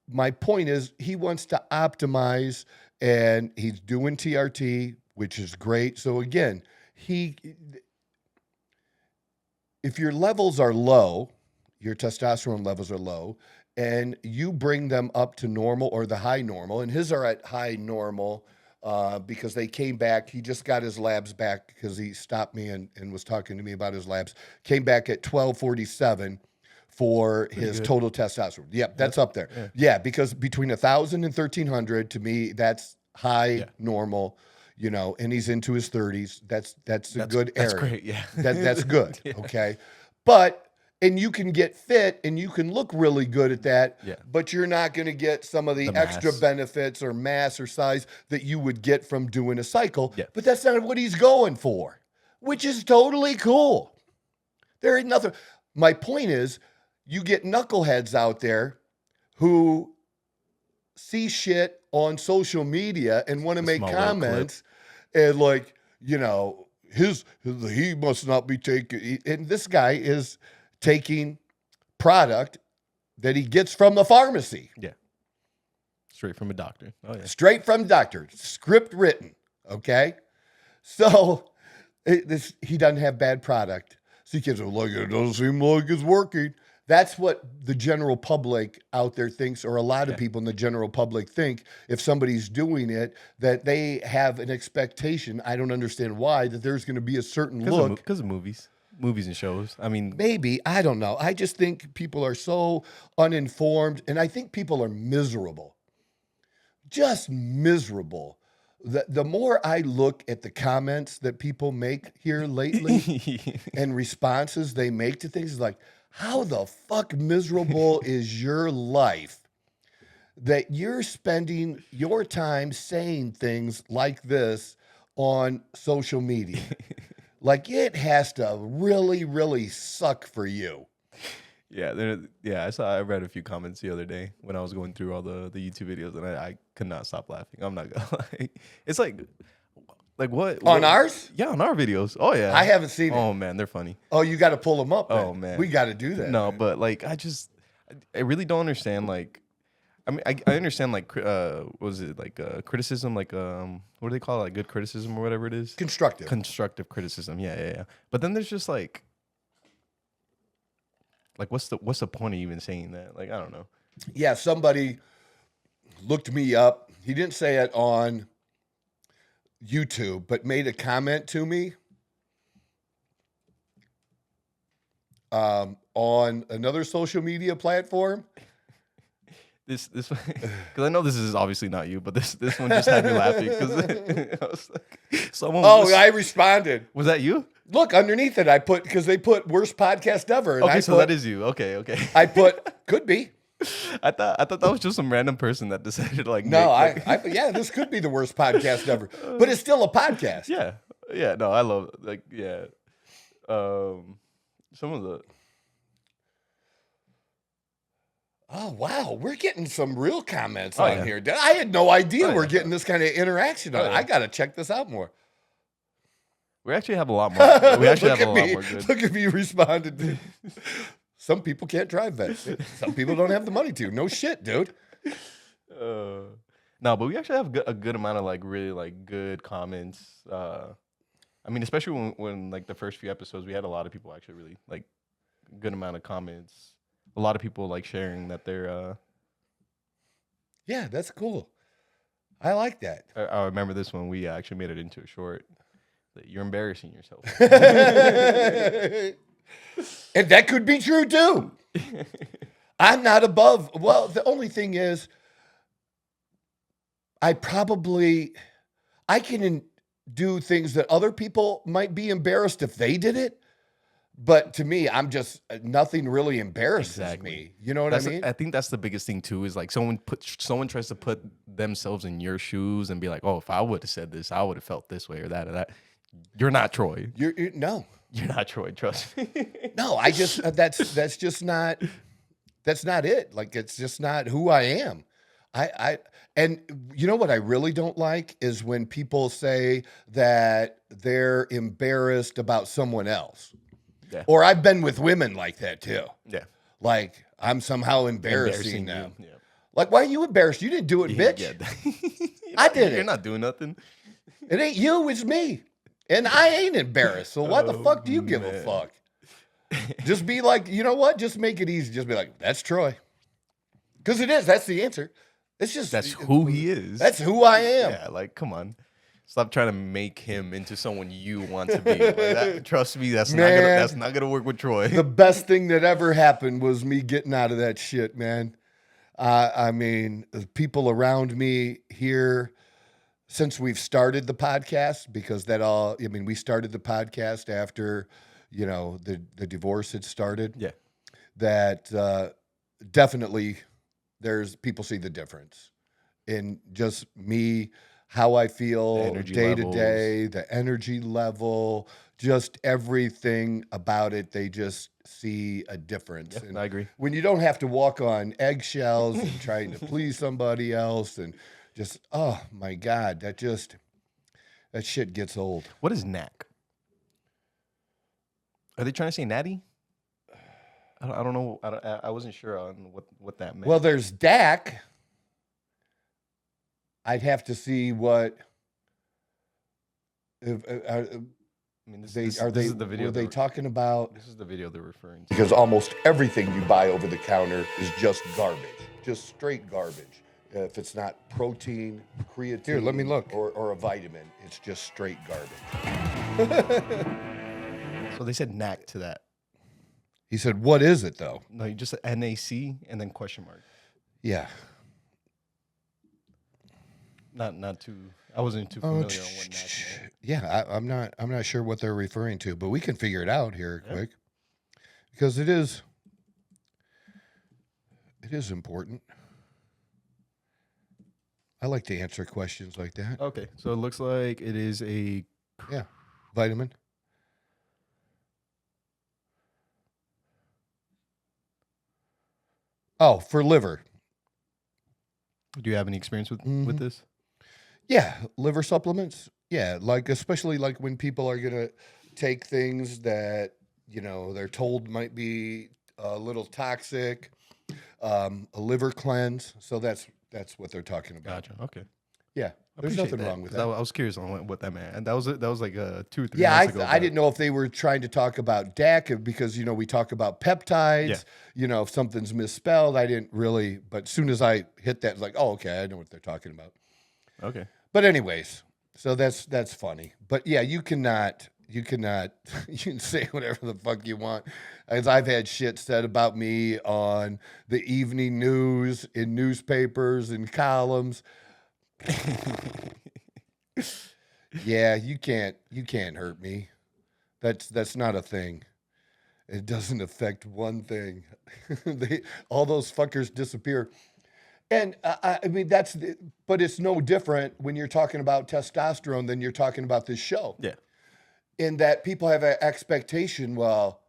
My point is he wants to optimize, and he's doing TRT, which is great. So again, if your levels are low, your testosterone levels are low, and you bring them up to normal or the high normal, and his are at high normal because they came back. He just got his labs back because he stopped me and was talking to me about his labs. Came back at 1247 for his total testosterone. Yep, that's up there. Yeah, because between 1,000 and 1,300, to me, that's high normal. And he's into his 30s. That's a good area. That's great, yeah. That's good, Yeah. okay? And you can get fit and you can look really good at that, but you're not going to get some of the extra benefits or mass or size that you would get from doing a cycle. Yeah. But that's not what he's going for, which is totally cool. There ain't nothing. My point is, you get knuckleheads out there who see shit on social media and want to make comments and like, he must not be taking, and this guy is taking product that he gets from the pharmacy. Yeah. Straight from a doctor. Oh, yeah. Straight from the doctor. Script written. Okay? So he doesn't have bad product. So kids are like, it doesn't seem like it's working. That's what the general public out there thinks, or a lot of people in the general public think, if somebody's doing it, that they have an expectation. I don't understand why, that there's going to be a certain look. Because of movies and shows. I mean, maybe, I don't know. I just think people are so uninformed, and I think people are miserable. Just miserable. The more I look at the comments that people make here lately and responses they make to things, like, how the fuck miserable is your life that you're spending your time saying things like this on social media? Like, it has to really, really suck for you. Yeah, I read a few comments the other day when I was going through all the YouTube videos, and I could not stop laughing. I'm not gonna lie. It's like what? On ours? Yeah, on our videos. Oh, yeah. I haven't seen it. Oh, man, they're funny. Oh, you got to pull them up, man. Oh, man. We got to do that. No, man. but, like, I really don't understand, like, I mean, I understand, like, what was it, like, criticism, like, what do they call it, like, good criticism or whatever it is? Constructive criticism, yeah. But then there's just, like, what's the point of even saying that? Like, I don't know. Yeah, somebody looked me up. He didn't say it on YouTube, but made a comment to me on another social media platform. This because I know this is obviously not you, but this one just had me laughing because I was like, someone. I responded. Was that you? Look underneath it. I put, because they put worst podcast ever. And okay, so that is you. Okay. I put could be. I thought that was just some random person that decided to like. No, this could be the worst podcast ever, but it's still a podcast. Yeah. No, I love some of the. Oh wow, we're getting some real comments on here. I had no idea we're getting this kind of interaction on it. I gotta check this out more. We actually have a lot more. We actually have a lot more good. Look at me responded to. Some people can't drive that. Some people don't have the money to. No shit, dude. No, but we actually have a good amount of like really like good comments. I mean, especially when like the first few episodes, we had a lot of people actually really like good amount of comments. A lot of people like sharing that they're. Yeah, that's cool. I like that. I remember this one. We actually made it into a short. That you're embarrassing yourself. And that could be true too. I'm not above. Well, the only thing is, I can do things that other people might be embarrassed if they did it. But to me, I'm just nothing really embarrasses Exactly. me. You know what I mean? I think that's the biggest thing too. Is like someone tries to put themselves in your shoes and be like, oh, if I would have said this, I would have felt this way or that or that. You're not Troy. No. You're not Troy. Trust me. No, I just that's just not it. Like it's just not who I am. And you know what I really don't like is when people say that they're embarrassed about someone else. Yeah. Or I've been with women like that too. Yeah. Like I'm somehow embarrassing them. you. Yeah. Like, why are you embarrassed? You didn't do it, bitch. Yeah. I did it. You're not doing nothing. It ain't you, it's me. And I ain't embarrassed. So why the fuck do you give a fuck? Just be like, you know what? Just make it easy. Just be like, that's Troy. Because it is. That's the answer. It's just That's who he is. That's who I am. Yeah, like come on. Stop trying to make him into someone you want to be. Like trust me, that's not gonna work with Troy. The best thing that ever happened was me getting out of that shit, man. I mean, the people around me here, since we've started the podcast, because we started the podcast after, the divorce had started. Yeah. That definitely there's people see the difference in just me, how I feel day to day, the energy level, just everything about it. They just see a difference. Yeah, and I agree. when you don't have to walk on eggshells and trying to please somebody else and just, oh my God, that shit gets old. What is knack? Are they trying to say natty? I don't know. I wasn't sure on what that meant. Well, there's Dak. I'd have to see what. I mean, this is the video. Were they talking about? This is the video they're referring to. Because almost everything you buy over the counter is just garbage, just straight garbage. If it's not protein, creatine, here, let me look, or a vitamin, it's just straight garbage. So they said knack to that. He said, "What is it though?" No, you just said NAC and then question mark. Yeah. Not too. I wasn't too familiar on what knack meant. Yeah, I'm not sure what they're referring to, but we can figure it out here quick, because it is important. I like to answer questions like that. Okay, so it looks like it is a Vitamin. Oh, for liver. Do you have any experience with this? Yeah, liver supplements. Yeah, like especially like when people are gonna take things that they're told might be a little toxic, a liver cleanse. So that's what they're talking about. Gotcha. Okay. Yeah, there's nothing wrong with that. I was curious on what that meant, and that was like 2 or 3 Yeah, months ago. I didn't know if they were trying to talk about DAC because we talk about peptides. Yeah. If something's misspelled, I didn't really. But as soon as I hit that, it's like, oh, okay, I know what they're talking about. Okay. But anyways, so that's funny. But yeah, you can say whatever the fuck you want. As I've had shit said about me on the evening news, in newspapers, in columns. Yeah, you can't hurt me. That's not a thing. It doesn't affect one thing. All those fuckers disappear. And I mean, but it's no different when you're talking about testosterone than you're talking about this show. Yeah. In that people have an expectation, how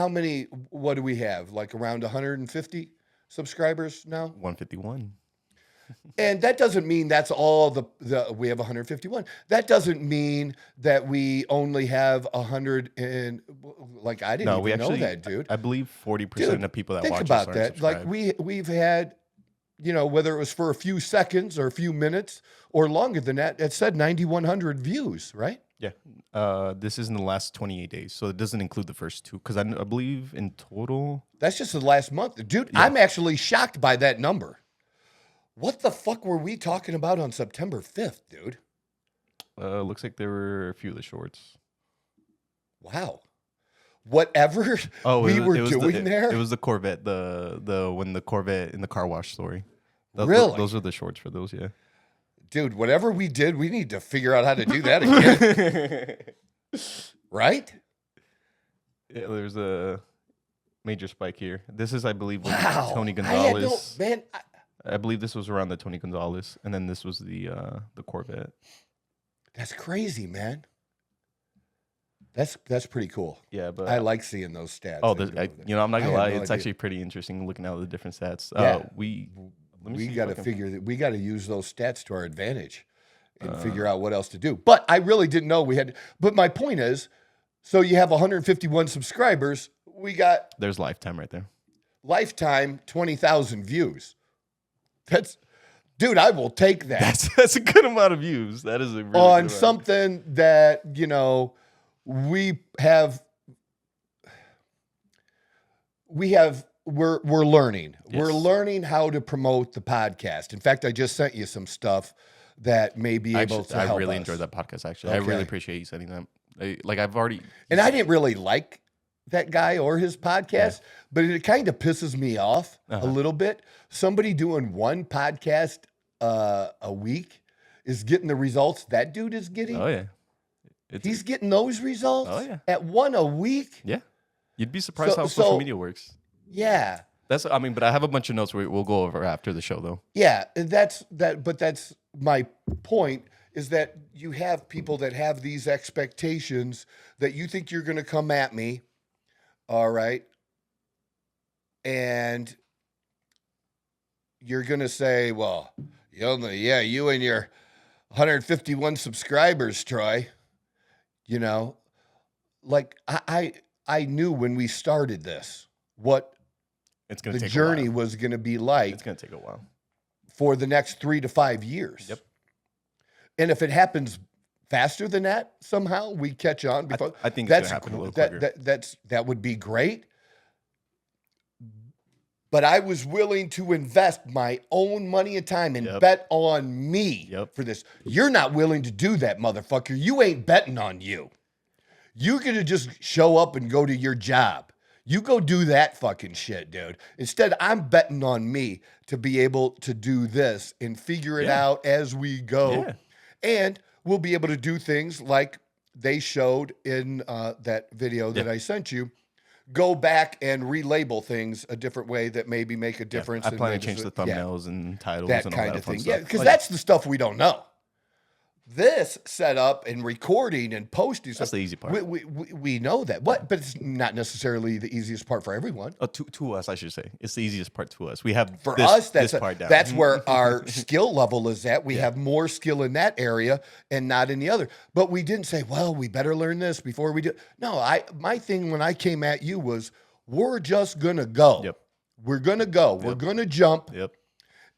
many, what do we have? Like around 150 subscribers now? 151. And that doesn't mean that's all we have 151. That doesn't mean that we only have 100 and I didn't even know that, dude. I believe 40% of people that think watch about us that. aren't Like we've had, whether it was for a few seconds or a few minutes or longer than that, it said 9,100 views, right? Yeah. This is in the last 28 days, so it doesn't include the first 2 because I believe in total. That's just the last month, dude. Yeah. I'm actually shocked by that number. What the fuck were we talking about on September 5th, dude? Looks like there were a few of the shorts. Wow. Whatever we were doing there. It was the Corvette, when the Corvette in the car wash story. Really? Those are the shorts for those, yeah. Dude, whatever we did, we need to figure out how to do that again. Right? Yeah, there's a major spike here. This is, I believe, with Wow. Tony Gonzalez. Man, I believe this was around the Tony Gonzalez, and then this was the Corvette. that's crazy, man. That's pretty cool. Yeah, but I like seeing those stats. oh, that go over there. I'm not I gonna had lie, no it's idea. actually pretty interesting looking at the different stats. Yeah. We got to figure that we got to use those stats to our advantage and figure out what else to do. But I really didn't know we had. But my point is, so you have 151 subscribers. We got There's lifetime right there. lifetime 20,000 views. Dude, I will take that That's a good amount of views. That is a really on good something that we're learning. Yes. We're learning how to promote the podcast. In fact, I just sent you some stuff that may be able to help I really us. enjoyed that podcast. Actually, I really Okay. appreciate you sending that. I've already And I didn't really like that guy or his podcast, but it kind of pisses me off a little bit. Somebody doing one podcast a week is getting the results that dude is getting. Oh yeah, He's getting those results at one a week. Yeah, you'd be surprised how So- social media works. Yeah. But I have a bunch of notes we'll go over after the show though. Yeah, and that's my point, is that you have people that have these expectations that you think you're going to come at me, all right, and you're going to say, well, you and your 151 subscribers, Troy, like I knew when we started this what It's gonna the take journey a while. was going to be like It's gonna take a while. for the next 3 to 5 years. Yep. And if it happens faster than that, somehow we catch on. Before, I think it's gonna happen a little quicker. That would be great. But I was willing to invest my own money and time and bet on me for this. You're not willing to do that, motherfucker. You ain't betting on you. You're going to just show up and go to your job. You go do that fucking shit, dude. Instead, I'm betting on me to be able to do this and figure it out as we go. Yeah. And we'll be able to do things like they showed in that video that I sent you. Go back and relabel things a different way that maybe make a difference. I plan to maybe change the thumbnails and titles that and all kind that of fun thing. stuff. Yeah, because that's the stuff we don't know. This setup and recording and posting That's stuff, the easy part. we know that. But it's not necessarily the easiest part for everyone. To us, I should say, it's the easiest part to us. We have For this, us, this part down. that's where our skill level is at. We have more skill in that area and not in the other. But we didn't say, well, we better learn this before we do. No, my thing when I came at you was, we're just gonna go. Yep. We're gonna go. We're gonna jump. Yep.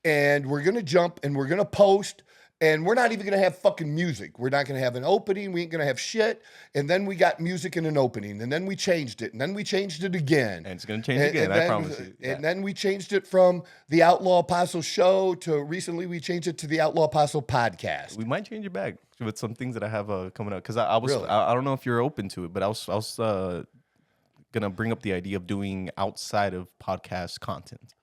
And we're gonna jump and we're gonna post. And we're not even going to have fucking music. We're not going to have an opening. We ain't going to have shit. And then we got music and an opening. And then we changed it. And then we changed it again. And it's going to change again, I promise you. And then we changed it from the Outlaw Apostle Show to recently we changed it to the Outlaw Apostle Podcast. We might change it back with some things that I have coming up. Because I was, Really? I don't know if you're open to it, but I was going to bring up the idea of doing outside of podcast content.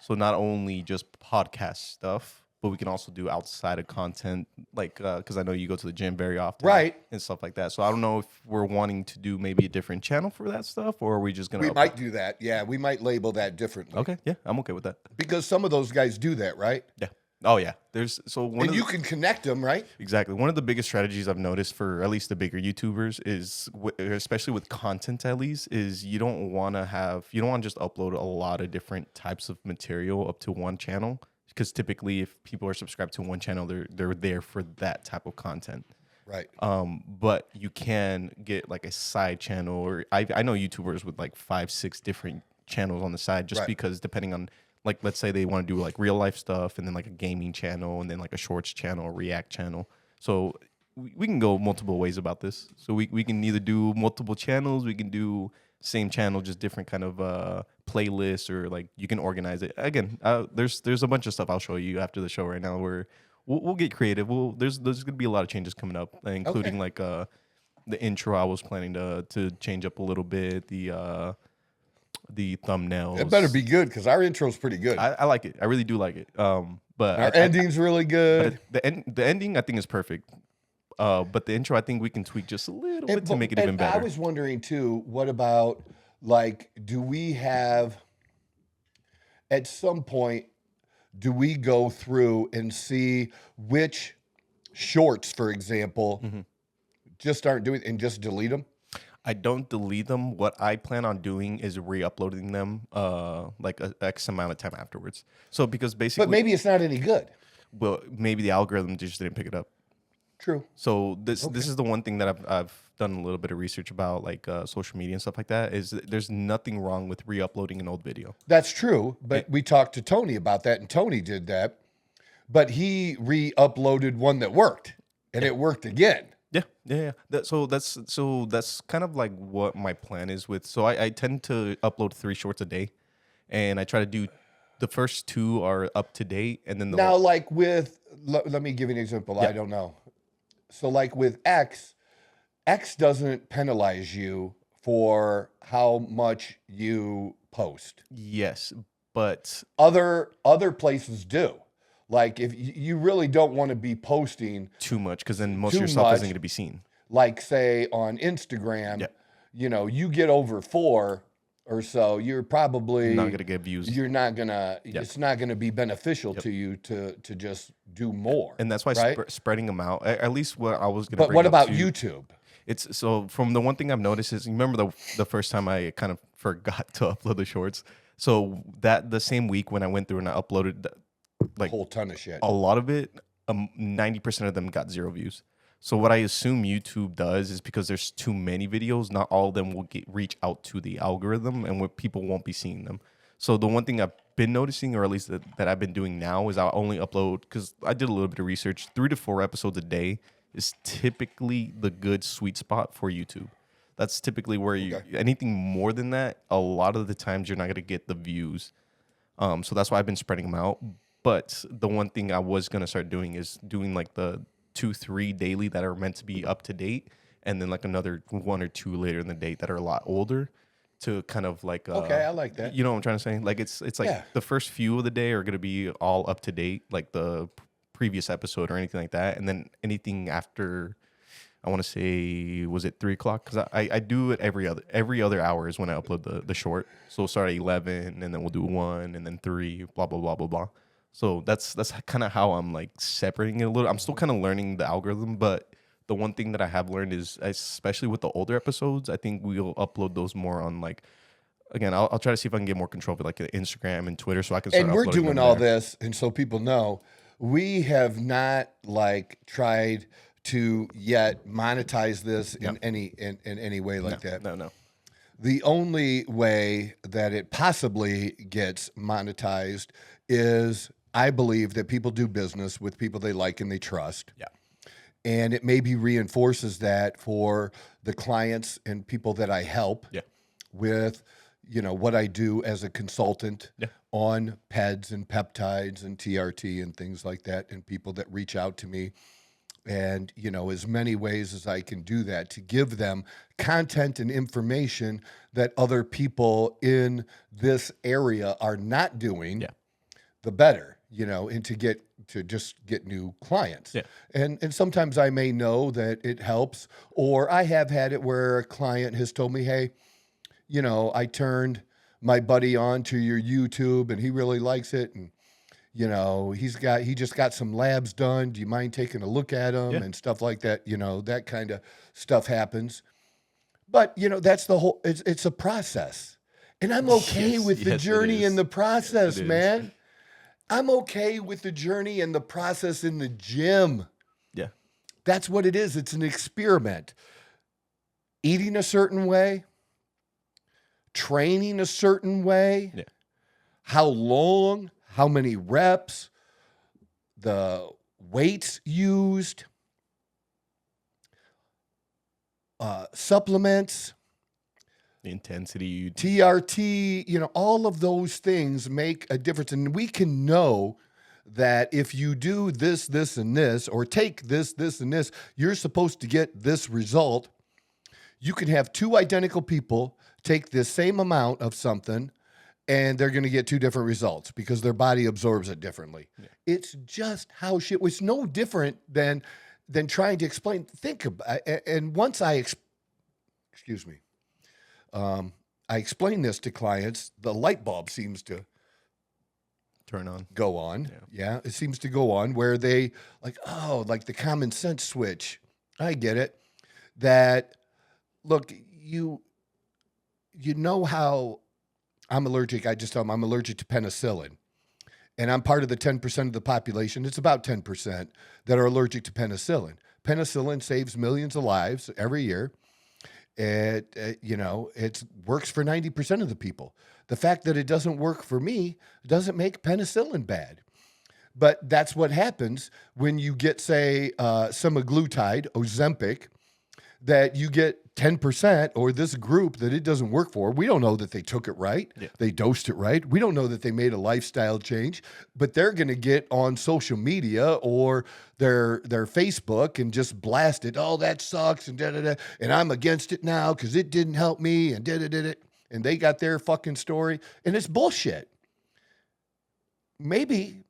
So not only just podcast stuff, but we can also do outside of content, like, because I know you go to the gym very often. Right. And stuff like that. So I don't know if we're wanting to do maybe a different channel for that stuff, or are we just going to... We might do that. Yeah, we might label that differently. Okay, yeah, I'm okay with that. Because some of those guys do that, right? Yeah. Oh, yeah. And you can connect them, right? Exactly. One of the biggest strategies I've noticed for at least the bigger YouTubers is, especially with content at least, is you don't want to just upload a lot of different types of material up to one channel. Because typically, if people are subscribed to one channel, they're there for that type of content. Right. But you can get like a side channel, or I know YouTubers with like 5-6 different channels on the side, just because depending on, like, let's say they want to do like real life stuff, and then like a gaming channel, and then like a shorts channel, a react channel. So we can go multiple ways about this. So we can either do multiple channels, we can do same channel, just different kind of playlists, or like you can organize it. Again, there's a bunch of stuff I'll show you after the show right now where we'll get creative. There's gonna be a lot of changes coming up, including like the intro. I was planning to change up a little bit, the thumbnails. It better be good because our intro's pretty good. I like it. I really do like it. But our ending's really good. But the ending I think is perfect. But the intro, I think we can tweak just a little bit to make it even better. I was wondering too, what about like, do we have at some point? Do we go through and see which shorts, for example, just aren't doing and just delete them? I don't delete them. What I plan on doing is re-uploading them like a X amount of time afterwards. So because basically, But maybe it's not any good. well, maybe the algorithm just didn't pick it up. True. So this is the one thing that I've done a little bit of research about, like social media and stuff like that. Is that there's nothing wrong with re-uploading an old video. That's true. But we talked to Tony about that, and Tony did that. But he re-uploaded one that worked, and it worked again. Yeah. So that's kind of like what my plan is with. So I tend to upload 3 shorts a day, and I try to do the first 2 are up to date, and then Now, like with, let me give you an example. Yeah. I don't know. So like with X doesn't penalize you for how much you post. yes, but Other places do. Like if you really don't want to be posting, too much, because then most of Too your stuff isn't much. going to be seen. like say on Instagram, Yeah. you know, you get over 4 or so, you're probably Not going to get views. You're not gonna. It's not gonna be beneficial to you to just do more. And that's why right? spreading them out, at least what I was going to But bring what up about too, YouTube? It's so from the one thing I've noticed is, you remember the first time I kind of forgot to upload the shorts. So that the same week when I went through and I uploaded A whole ton of shit. a lot of it, 90% of them got 0 views. So what I assume YouTube does is, because there's too many videos, not all of them will reach out to the algorithm, and where people won't be seeing them. So the one thing I've been noticing, or at least that I've been doing now, is I'll only upload, because I did a little bit of research, 3 to 4 episodes a day is typically the good sweet spot for YouTube. That's typically where anything more than that, a lot of the times you're not going to get the views. So that's why I've been spreading them out. But the one thing I was going to start doing is doing like the 2-3 daily that are meant to be up to date, and then like another 1 or 2 later in the date that are a lot older, to kind of like Okay, I like that. You know what I'm trying to say? Like it's like the first few of the day are going to be all up to date, like the previous episode or anything like that, and then anything after, I want to say, was it 3 o'clock? Because I do it every other hour is when I upload the short. So we'll start at 11, and then we'll do 1, and then 3, blah blah blah blah blah. So that's kind of how I'm like separating it a little. I'm still kind of learning the algorithm, but the one thing that I have learned is, especially with the older episodes, I think we'll upload those more on, like, again, I'll try to see if I can get more control of like Instagram and Twitter, so I can start And we're uploading doing them all there. this, and so people know, we have not like tried to yet monetize this in any way like that. No. The only way that it possibly gets monetized is, I believe, that people do business with people they like and they trust. Yeah. And it maybe reinforces that for the clients and people that I help with, you know, what I do as a consultant on PEDs and peptides and TRT and things like that, and people that reach out to me. And, you know, as many ways as I can do that to give them content and information that other people in this area are not doing, the better, you know, and to just get new clients. Yeah. And sometimes I may know that it helps, or I have had it where a client has told me, hey, you know, I turned my buddy on to your YouTube and he really likes it. And, you know, he just got some labs done. Do you mind taking a look at them and stuff like that? You know, that kind of stuff happens. But, you know, that's the whole, it's a process. And I'm okay with the journey and the process, man. I'm okay with the journey and the process in the gym. Yeah. That's what it is. It's an experiment. Eating a certain way, training a certain way, how long, how many reps, the weights used, supplements, The intensity, TRT, you know, all of those things make a difference. And we can know that if you do this, this, and this, or take this, this, and this, you're supposed to get this result. You can have 2 identical people take the same amount of something, and they're going to get 2 different results because their body absorbs it differently. It's just how shit was no different than than trying to explain. Think about, and once I explain this to clients, the light bulb seems to Turn on. go on. Yeah, it seems to go on where they like, oh, like the common sense switch. I get it. That, look, you know how I'm allergic. I just tell them I'm allergic to penicillin. And I'm part of the 10% of the population. It's about 10% that are allergic to penicillin. Penicillin saves millions of lives every year. It works for 90% of the people. The fact that it doesn't work for me doesn't make penicillin bad. But that's what happens when you get, say, semaglutide, Ozempic, that you get 10%, or this group that it doesn't work for. We don't know that they took it right. Yeah. They dosed it right. We don't know that they made a lifestyle change, but they're going to get on social media or their Facebook and just blast it. Oh, that sucks and da-da-da. And I'm against it now because it didn't help me and da-da-da-da. And they got their fucking story, and it's bullshit. Maybe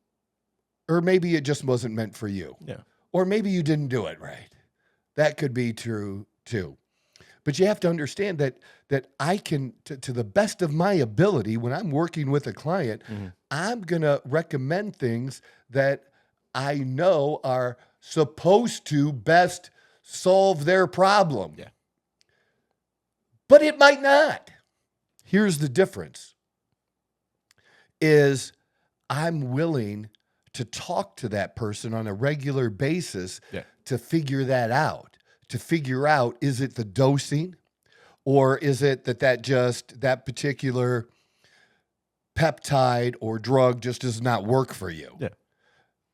it just wasn't meant for you. Yeah. Or maybe you didn't do it right. That could be true too. But you have to understand that I can, to the best of my ability, when I'm working with a client, I'm going to recommend things that I know are supposed to best solve their problem. Yeah. But it might not. Here's the difference, is I'm willing to talk to that person on a regular basis to figure that out. To figure out, is it the dosing, or is it that particular peptide or drug just does not work for you? Yeah.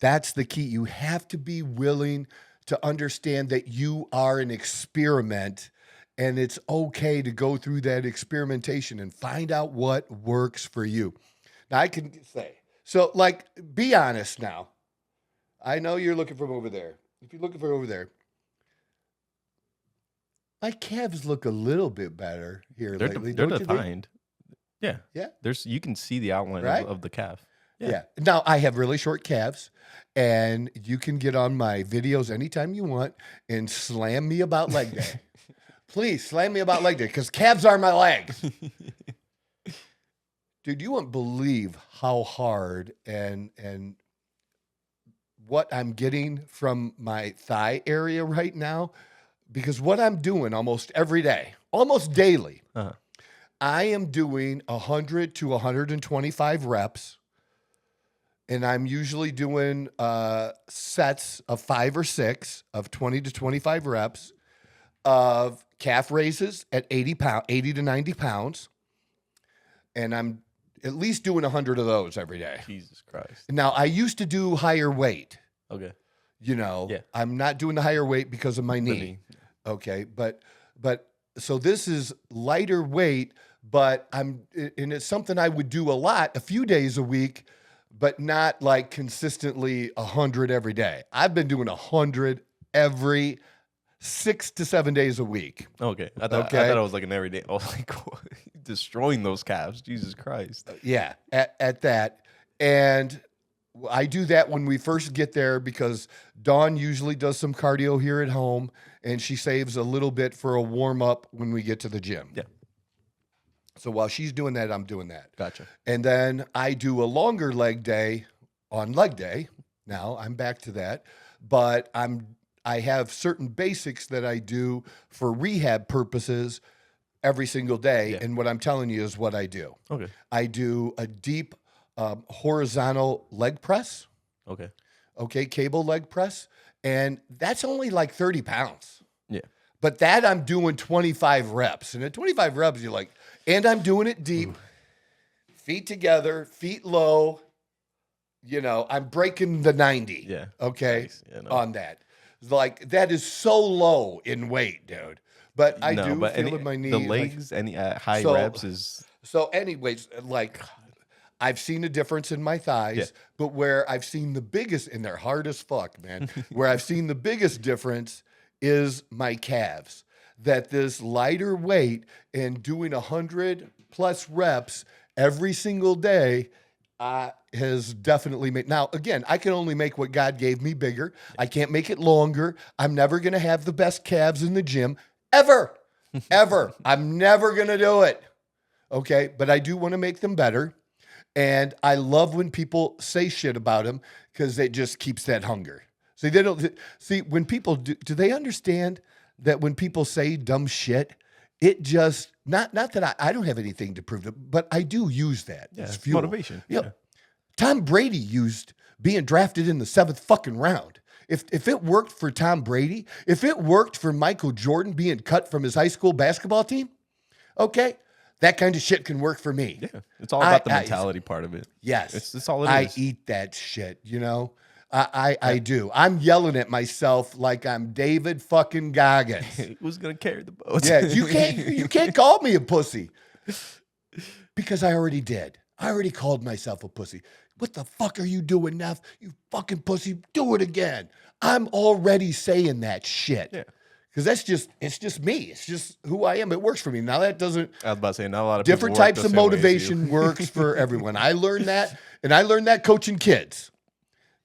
That's the key. You have to be willing to understand that you are an experiment, and it's okay to go through that experimentation and find out what works for you. Now, I can say, so like, be honest now. I know you're looking from over there. If you're looking from over there, my calves look a little bit better here lately. They're defined. Yeah. Yeah. You can see the outline of the calf. Yeah. Now, I have really short calves, and you can get on my videos anytime you want and slam me about leg day. Please slam me about leg day, because calves are my legs. Dude, you wouldn't believe how hard and what I'm getting from my thigh area right now, because what I'm doing almost every day, almost daily, I am doing 100 to 125 reps, and I'm usually doing sets of 5 or 6 of 20 to 25 reps of calf raises at 80 to 90 pounds, and I'm at least doing 100 of those every day. Jesus Christ. Now, I used to do higher weight. Okay. I'm not doing the higher weight because of my knee. Okay. But so this is lighter weight, but and it's something I would do a lot, a few days a week, but not like consistently 100 every day. I've been doing 100 every 6 to 7 days a week. Okay. I thought it was like an everyday. I was like, destroying those calves. Jesus Christ. Yeah, at that. And I do that when we first get there, because Dawn usually does some cardio here at home, and she saves a little bit for a warm-up when we get to the gym. Yeah. So while she's doing that, I'm doing that. Gotcha. And then I do a longer leg day on leg day. Now I'm back to that, but I have certain basics that I do for rehab purposes every single day. Yeah. And what I'm telling you is what I do. Okay. I do a deep horizontal leg press. Okay. Okay, cable leg press. And that's only like 30 pounds. Yeah. But that I'm doing 25 reps. And at 25 reps, you're like, and I'm doing it deep. Feet together, feet low. I'm breaking the 90. Yeah. Okay. Nice. Yeah, no. On that. Like, that is so low in weight, dude. But I do feel in my knee. The legs, any high reps is. So anyways, like, I've seen a difference in my thighs, but where I've seen the biggest, and they're hard as fuck, man, where I've seen the biggest difference is my calves. That this lighter weight and doing 100 plus reps every single day, has definitely made. Now, again, I can only make what God gave me bigger. I can't make it longer. I'm never going to have the best calves in the gym ever, ever. I'm never going to do it. Okay. But I do want to make them better. And I love when people say shit about them because it just keeps that hunger. See, they don't see when people do they understand that when people say dumb shit, it just not that I don't have anything to prove it, but I do use that as fuel. Motivation. Yeah. Tom Brady used being drafted in the 7th fucking round. If it worked for Tom Brady, if it worked for Michael Jordan being cut from his high school basketball team, okay, that kind of shit can work for me. Yeah, it's all about the mentality part of it. Yes. It's all it is. I eat that shit, you know? I do. I'm yelling at myself like I'm David fucking Goggins. Who's gonna carry the boat? Yeah, you can't call me a pussy. Because I already did. I already called myself a pussy. What the fuck are you doing, Neff? You fucking pussy. Do it again. I'm already saying that shit. Yeah. Because it's just me. It's just who I am. It works for me. Now that doesn't. I was about to say, not a lot of different people work types the of same way as motivation you. works for everyone. I learned that, and I learned that coaching kids.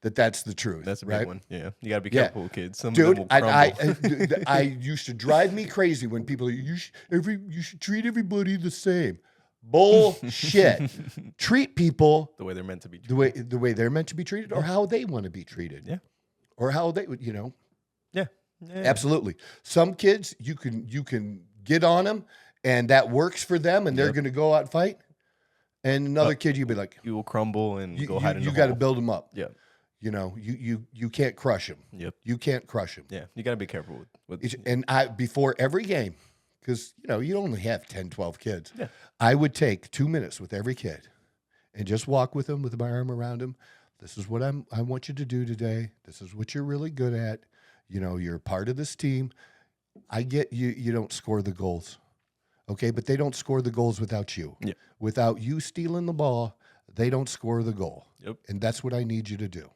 That's the truth. That's a right? big one. Yeah, you gotta be careful with kids. Some of Dude, them will crumble. I used to drive me crazy when people you should treat everybody the same. Bullshit. Treat people the way they're meant to be treated. the way they're meant to be treated, or how they want to be treated. Yeah. Or how they would, Yeah. Absolutely. Some kids you can get on them, and that works for them, and they're going to go out and fight. And another kid, you'd be like, you will crumble and go hide in the You got to hole. build them up. Yeah. You can't crush them. Yep. You can't crush them. Yeah, you got to be careful with And before every game, because you only have 10, 12 kids. Yeah. I would take 2 minutes with every kid and just walk with them with my arm around them. This is what I want you to do today. This is what you're really good at. You're part of this team. I get you don't score the goals. Okay, but they don't score the goals without you. Yeah. Without you stealing the ball, they don't score the goal. Yep. And that's what I need you to do.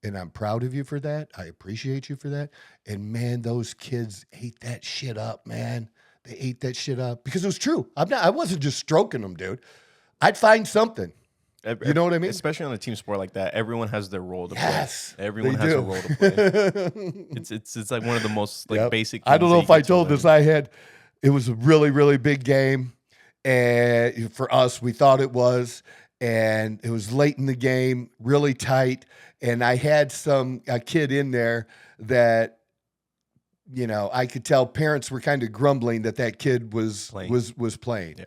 And I'm proud of you for that. I appreciate you for that. And man, those kids ate that shit up, man. They ate that shit up because it was true. I wasn't just stroking them, dude. I'd find something. You know what I mean? Especially on a team sport like that, everyone has their role to Yes, play. Everyone they has do. a role to play. It's like one of the most basic. I don't know things if that I you get to told learn. this. It was a really, really big game. And for us, we thought it was. And it was late in the game, really tight. And I had a kid in there that, I could tell parents were kind of grumbling that kid was playing. Yeah.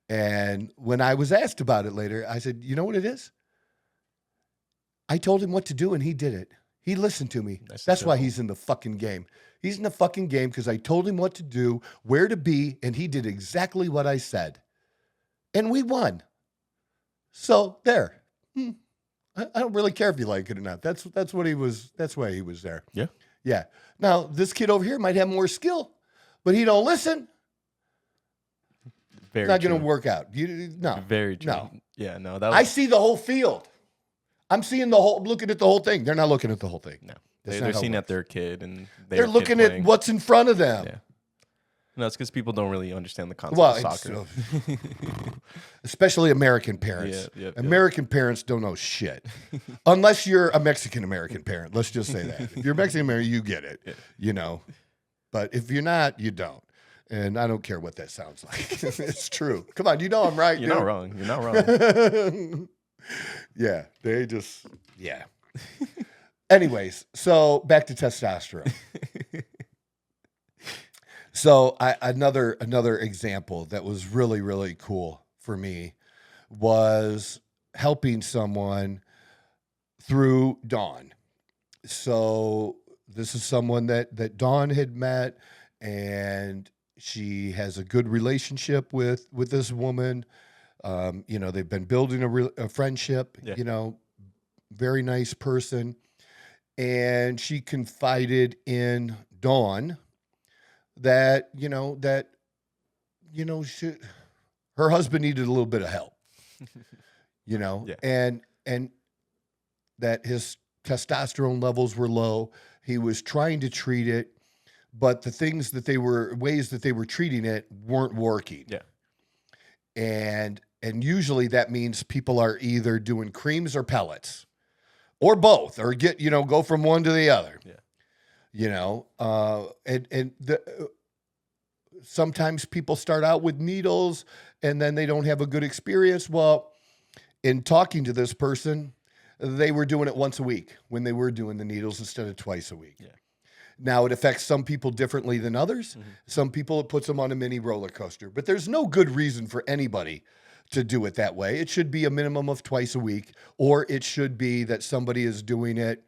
And when I was asked about it later, I said, you know what it is? I told him what to do and he did it. He listened to me. That's why he's in the fucking game. He's in the fucking game because I told him what to do, where to be, and he did exactly what I said. And we won. So there. I don't really care if you like it or not. That's what he was. That's why he was there. Yeah. Yeah. Now, this kid over here might have more skill, but he don't listen. Very It's not going true. to work out. No. Very true. No. Yeah, no. That was, I see the whole field. I'm seeing looking at the whole thing. They're not looking at the whole thing. No. That's They're not how it seeing works. at their kid and They're looking at what's in front of them. Yeah. No, it's because people don't really understand the concept Well, of soccer. Especially American parents. Yeah. American parents don't know shit. Unless you're a Mexican American parent. Let's just say that. If you're Mexican American, you get it. Yeah. But if you're not, you don't. And I don't care what that sounds like. It's true. Come on, I'm right. You're not wrong. You're not wrong. Yeah. They just, yeah. Anyways, so back to testosterone. So another example that was really, really cool for me was helping someone through Dawn. So this is someone that Dawn had met, and she has a good relationship with this woman. They've been building a friendship, Yeah. Very nice person. And she confided in Dawn that her husband needed a little bit of help, Yeah. and that his testosterone levels were low. He was trying to treat it, but the ways that they were treating it weren't working. Yeah. And And usually that means people are either doing creams or pellets or both, or go from one to the other. Yeah. Sometimes people start out with needles and then they don't have a good experience. Well, in talking to this person, they were doing it once a week when they were doing the needles instead of twice a week. Yeah. Now, it affects some people differently than others. Mm-hmm. Some people, it puts them on a mini roller coaster. But there's no good reason for anybody to do it that way. It should be a minimum of twice a week, or it should be that somebody is doing it,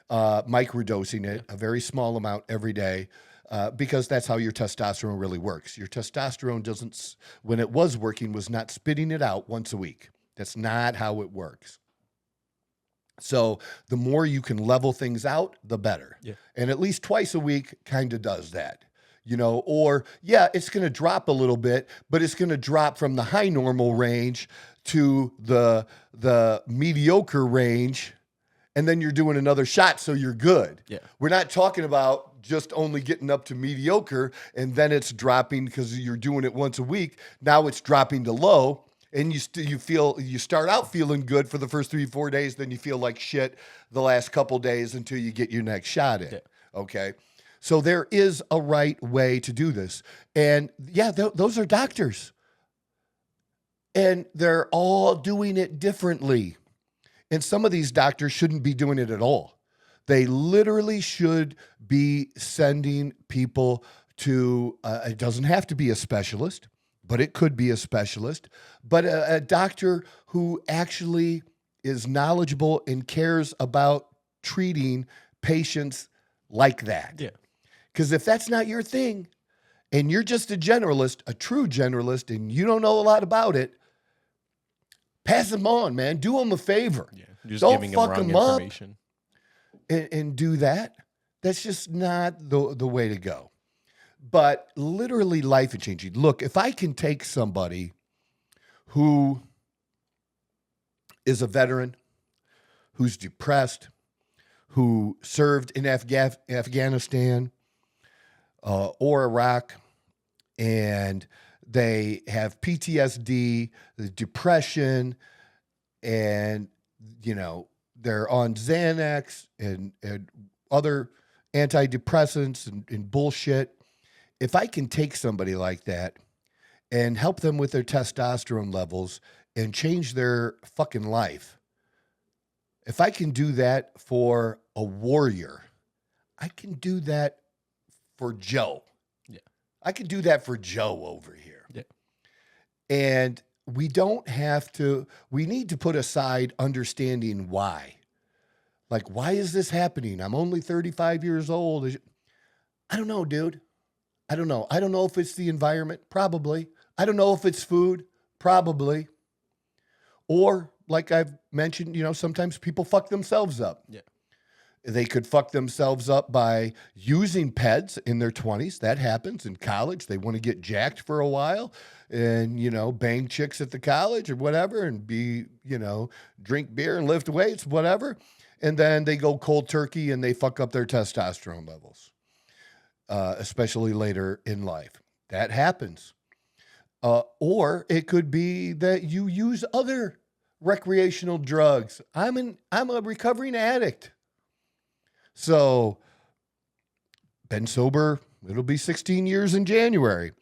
microdosing it, a very small amount every day, because that's how your testosterone really works. Your testosterone when it was working, was not spitting it out once a week. That's not how it works. So the more you can level things out, the better. Yeah. And at least twice a week kind of does that, it's going to drop a little bit, but it's going to drop from the high normal range to the mediocre range. And then you're doing another shot, so you're good. Yeah. We're not talking about just only getting up to mediocre and then it's dropping because you're doing it once a week. Now it's dropping to low. And you start out feeling good for the first 3-4 days, then you feel like shit the last couple days until you get your next shot in. Yeah. Okay. So there is a right way to do this. And those are doctors. And they're all doing it differently. And some of these doctors shouldn't be doing it at all. They literally should be sending people to, it doesn't have to be a specialist, but it could be a specialist, but a doctor who actually is knowledgeable and cares about treating patients like that. Yeah. Because if that's not your thing, and you're just a generalist, a true generalist, and you don't know a lot about it, pass them on, man. Do them a favor. Yeah. You're just don't giving fuck them them wrong up information. and do that. That's just not the way to go. But literally life changing. Look, if I can take somebody who is a veteran, who's depressed, who served in Afghanistan or Iraq, and they have PTSD, the depression, and, they're on Xanax and other antidepressants and bullshit. If I can take somebody like that and help them with their testosterone levels and change their fucking life, if I can do that for a warrior, I can do that for Joe. Yeah. I can do that for Joe over here. Yeah. And we need to put aside understanding why. Like, why is this happening? I'm only 35 years old. I don't know, dude. I don't know. I don't know if it's the environment. Probably. I don't know if it's food. Probably. Or, like I've mentioned, sometimes people fuck themselves up. Yeah. They could fuck themselves up by using PEDs in their 20s. That happens in college. They want to get jacked for a while and, bang chicks at the college or whatever and drink beer and lift weights, whatever. And then they go cold turkey and they fuck up their testosterone levels. Especially later in life. That happens. Or it could be that you use other recreational drugs. I'm a recovering addict. So, been sober, it'll be 16 years in January.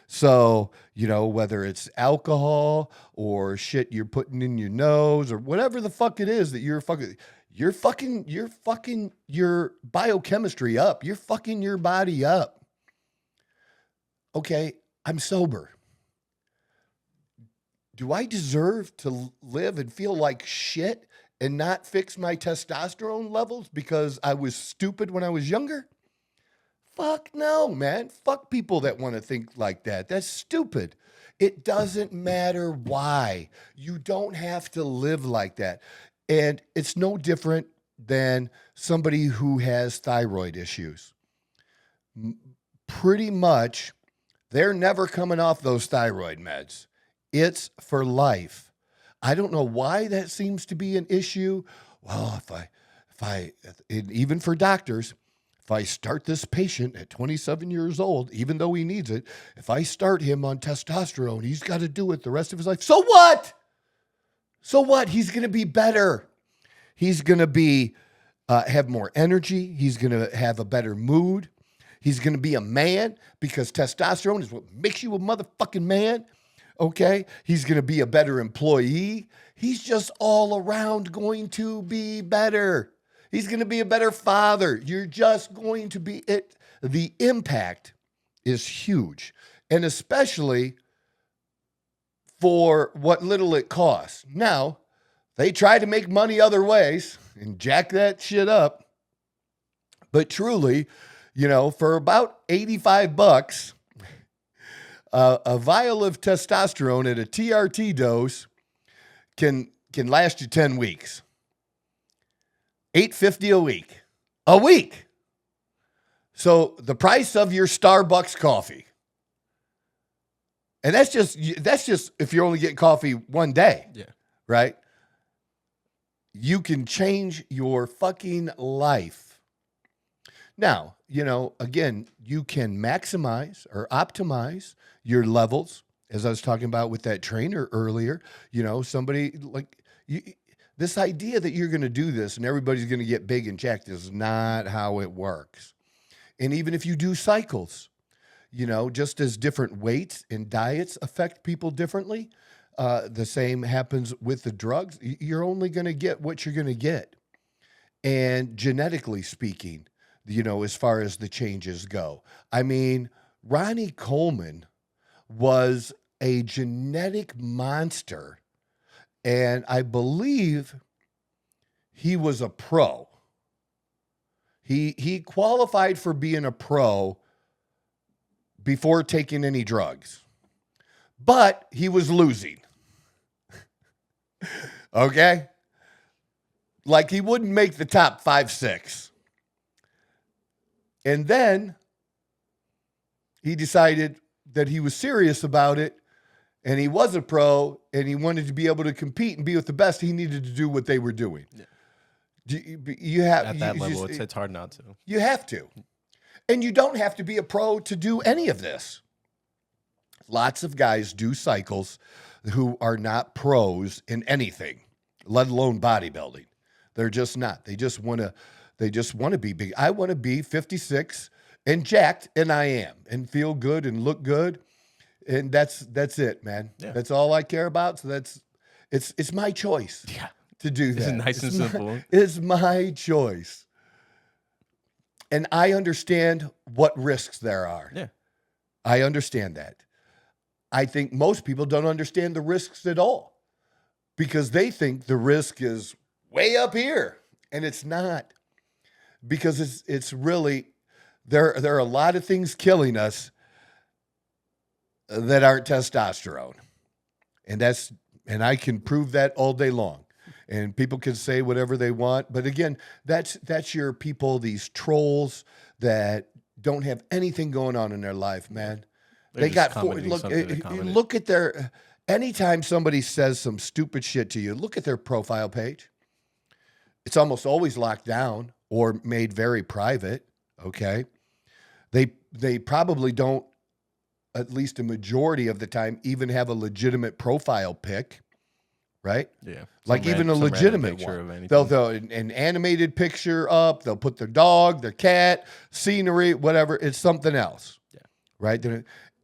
So, whether it's alcohol or shit you're putting in your nose or whatever the fuck it is that you're fucking your biochemistry up. You're fucking your body up. Okay, I'm sober. Do I deserve to live and feel like shit and not fix my testosterone levels because I was stupid when I was younger? Fuck no, man. Fuck people that want to think like that. That's stupid. It doesn't matter why. You don't have to live like that. And it's no different than somebody who has thyroid issues. Pretty much, they're never coming off those thyroid meds. It's for life. I don't know why that seems to be an issue. Well, if I, even for doctors, if I start this patient at 27 years old, even though he needs it, if I start him on testosterone, he's got to do it the rest of his life. So what? So what? He's going to be better. He's going to be have more energy. He's going to have a better mood. He's going to be a man because testosterone is what makes you a motherfucking man. Okay? He's going to be a better employee. He's just all around going to be better. He's going to be a better father. You're just going to be it. The impact is huge. And especially for what little it costs. Now, they try to make money other ways and jack that shit up. But truly, for about 85 bucks, a vial of testosterone at a TRT dose can last you 10 weeks. $8.50 a week. A week. So the price of your Starbucks coffee. And that's just if you're only getting coffee one day. Yeah. Right? You can change your fucking life. Now, again, you can maximize or optimize your levels, as I was talking about with that trainer earlier. Somebody like you, this idea that you're going to do this and everybody's going to get big and jacked is not how it works. And even if you do cycles, just as different weights and diets affect people differently, the same happens with the drugs. You're only going to get what you're going to get. And genetically speaking, as far as the changes go, I mean, Ronnie Coleman was a genetic monster. And I believe he was a pro. He qualified for being a pro before taking any drugs. But he was losing. Okay? Like he wouldn't make the top 5, 6. And then he decided that he was serious about it and he was a pro and he wanted to be able to compete and be with the best. He needed to do what they were doing. Yeah. You have at that level, it's hard not to. You have to. And you don't have to be a pro to do any of this. Lots of guys do cycles who are not pros in anything, let alone bodybuilding. They're just not. They just want to be big. I want to be 56 and jacked, and I am, and feel good and look good. And that's it, man. Yeah. That's all I care about. So it's my choice. Yeah. To do that. It's nice and simple. It's my choice. And I understand what risks there are. Yeah. I understand that. I think most people don't understand the risks at all because they think the risk is way up here, and it's not. Because it's really there are a lot of things killing us that aren't testosterone. And I can prove that all day long. And people can say whatever they want. But again, that's your people, these trolls that don't have anything going on in their life, man. They got look at their anytime somebody says some stupid shit to you, look at their profile page. It's almost always locked down or made very private. Okay. They probably don't, at least a majority of the time, even have a legitimate profile pic. Right? Yeah. Like even a legitimate one. They'll throw an animated picture up. They'll put their dog, their cat, scenery, whatever. It's something else. Yeah. Right?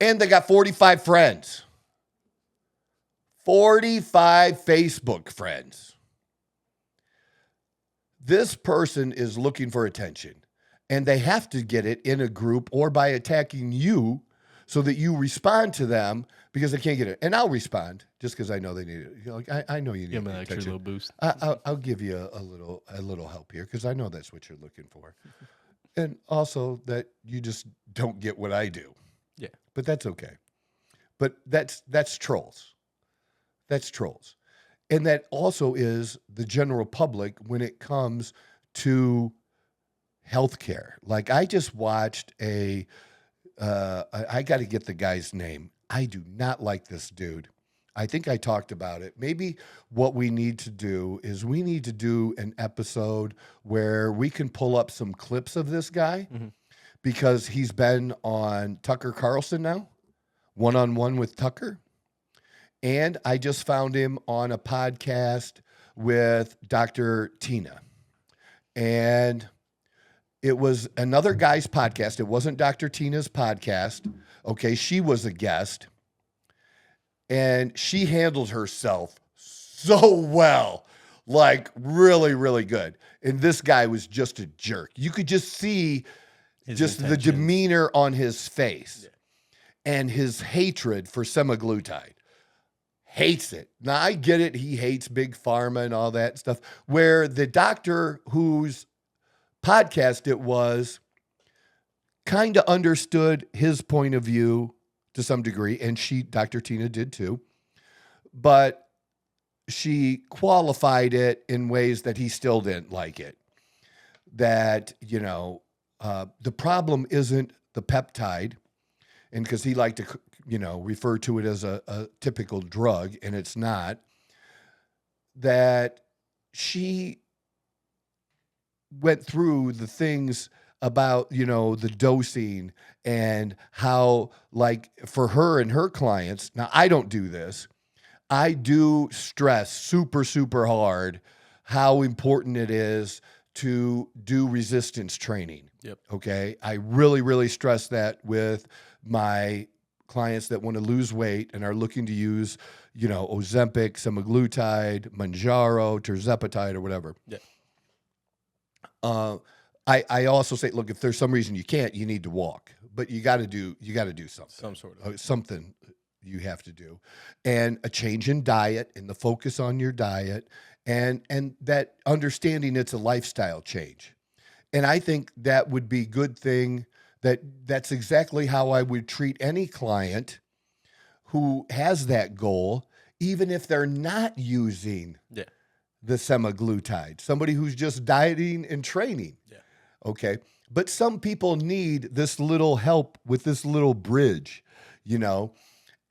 And they got 45 friends. 45 Facebook friends. This person is looking for attention. And they have to get it in a group or by attacking you so that you respond to them because they can't get it. And I'll respond just because I know they need it. I know you need an extra little boost. I'll give you a little help here because I know that's what you're looking for. And also that you just don't get what I do. Yeah. But that's okay. But that's trolls. That's trolls. And that also is the general public when it comes to healthcare. Like I just watched I got to get the guy's name. I do not like this dude. I think I talked about it. Maybe what we need to do is we need to do an episode where we can pull up some clips of this guy because he's been on Tucker Carlson now, one-on-one with Tucker. And I just found him on a podcast with Dr. Tina. And it was another guy's podcast. It wasn't Dr. Tina's podcast. Okay, she was a guest. And she handled herself so well, like really, really good. And this guy was just a jerk. You could just see the demeanor on his face and his hatred for semaglutide. Hates it. Now, I get it. He hates big pharma and all that stuff. Where the doctor whose podcast it was kind of understood his point of view to some degree, and Dr. Tina did too. But she qualified it in ways that he still didn't like it. That, the problem isn't the peptide, and because he liked to refer to it as a typical drug, and it's not, that she went through the things about, the dosing and how, like, for her and her clients, now I don't do this, I do stress super, super hard how important it is to do resistance training. Yep. Okay. I really, really stress that with my clients that want to lose weight and are looking to use, Ozempic, semaglutide, Mounjaro, tirzepatide, or whatever. Yeah. I also say, look, if there's some reason you can't, you need to walk, but you got to do something. Some sort of something you have to do, and a change in diet and the focus on your diet, and that understanding it's a lifestyle change. And I think that would be a good thing. That's exactly how I would treat any client who has that goal, even if they're not using the semaglutide, somebody who's just dieting and training. Yeah. Okay. But some people need this little help with this little bridge,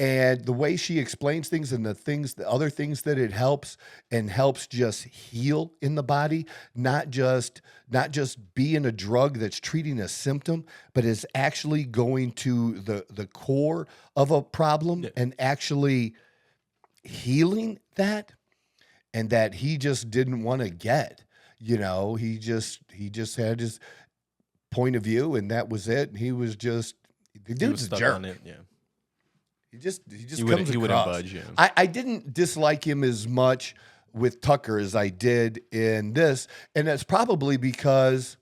and the way she explains things and the other things that it helps just heal in the body, not just being a drug that's treating a symptom, but is actually going to the core of a problem and actually healing that. And that he just didn't want to get, he just had his point of view, and that was it. And he was just, the dude's a jerk. He just comes across. Budge, yeah. I didn't dislike him as much with Tucker as I did in this, and that's probably because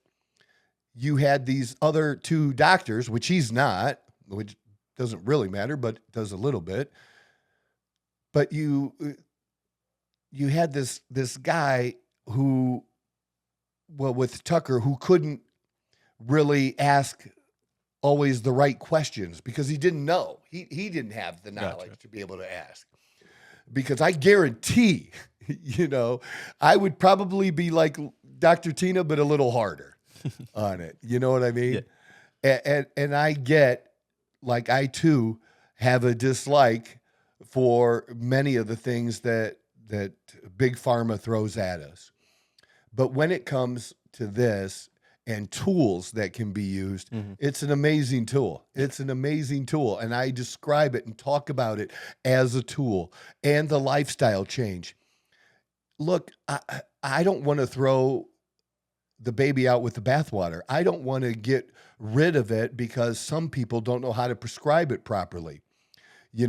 you had these other two doctors, which he's not, which doesn't really matter, but does a little bit. But you had this guy who, with Tucker, who couldn't really ask always the right questions because he didn't know. He didn't have the knowledge to be able to ask. Because I guarantee, I would probably be like Dr. Tina, but a little harder on it. You know what I mean? Yeah. And I get, like, I too have a dislike for many of the things that big pharma throws at us. But when it comes to this and tools that can be used, it's an amazing tool. It's an amazing tool. And I describe it and talk about it as a tool and the lifestyle change. Look, I don't want to throw the baby out with the bathwater. I don't want to get rid of it because some people don't know how to prescribe it properly,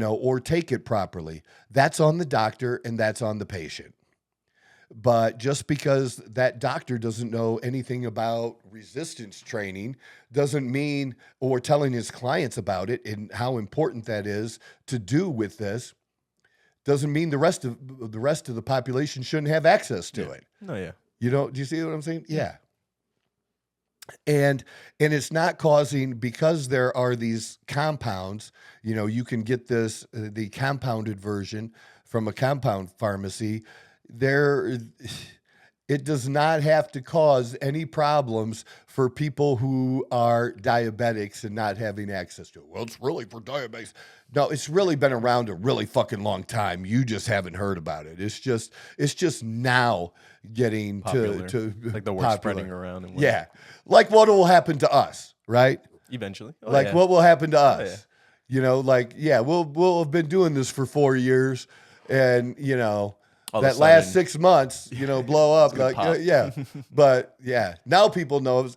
or take it properly. That's on the doctor and that's on the patient. But just because that doctor doesn't know anything about resistance training doesn't mean, or telling his clients about it and how important that is to do with this, doesn't mean the rest of the population shouldn't have access to it. Oh yeah. Do you see what I'm saying? Yeah. And it's not causing, because there are these compounds, you can get the compounded version from a compound pharmacy. It does not have to cause any problems for people who are diabetics and not having access to it. Well, it's really for diabetics. No, it's really been around a really fucking long time. You just haven't heard about it. It's just now getting Popular. to Like the word popular. spreading around. And Yeah. Like what will happen to us, right? Eventually. Oh, Like yeah. what will happen to us? yeah. You know, like, yeah, we'll have been doing this for 4 years and, you know, All of a that last sudden- 6 months, you know, blow up. gonna Like, pop. yeah. But yeah, now people know,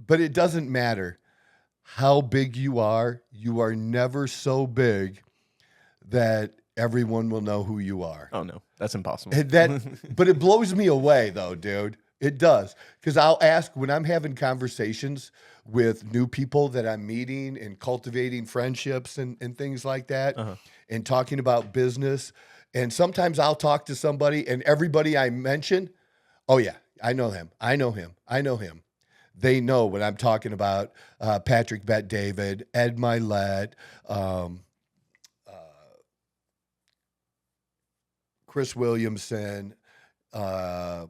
but it doesn't matter how big you are never so big that everyone will know who you are. Oh no, that's impossible. But it blows me away though, dude. It does. Because I'll ask when I'm having conversations with new people that I'm meeting and cultivating friendships and things like that and talking about business. And sometimes I'll talk to somebody and everybody I mention, oh yeah, I know him. I know him. I know him. They know when I'm talking about Patrick Bet David, Ed Milet, Chris Williamson, Alex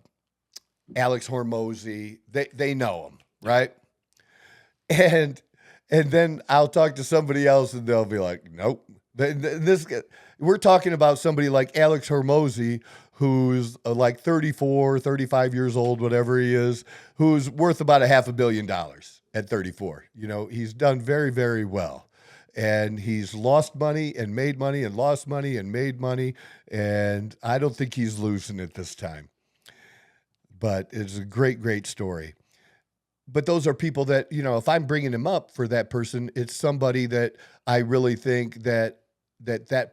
Hormozy. They know him, right? And then I'll talk to somebody else and they'll be like, nope. We're talking about somebody like Alex Hormozy, who's like 34, 35 years old, whatever he is, who's worth about $500 million at 34. You know, he's done very, very well. And he's lost money and made money and lost money and made money. And I don't think he's losing it this time. But it's a great, great story. But those are people that, you know, if I'm bringing him up for that person, it's somebody that I really think that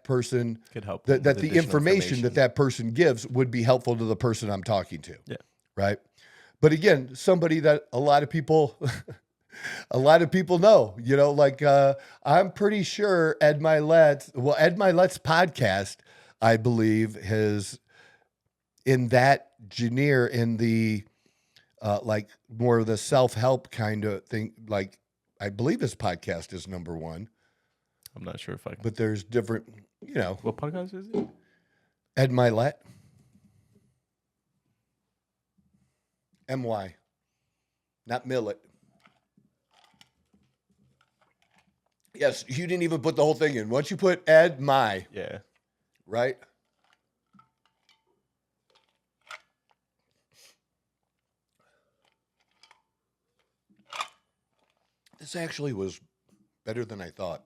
person Could help. that with the additional information that person gives would be helpful to the person I'm talking to. Yeah. Right. But again, somebody that a lot of people know, you know, like I'm pretty sure Ed Milet's podcast, I believe, has in that genre in the like more of the self-help kind of thing. Like I believe his podcast is number one. I'm not sure if I can. But there's different, you know. What podcast is it? Ed Milet. M-Y. Not Millet. Yes, you didn't even put the whole thing in. Once you put Ed My, Yeah. right? This actually was better than I thought.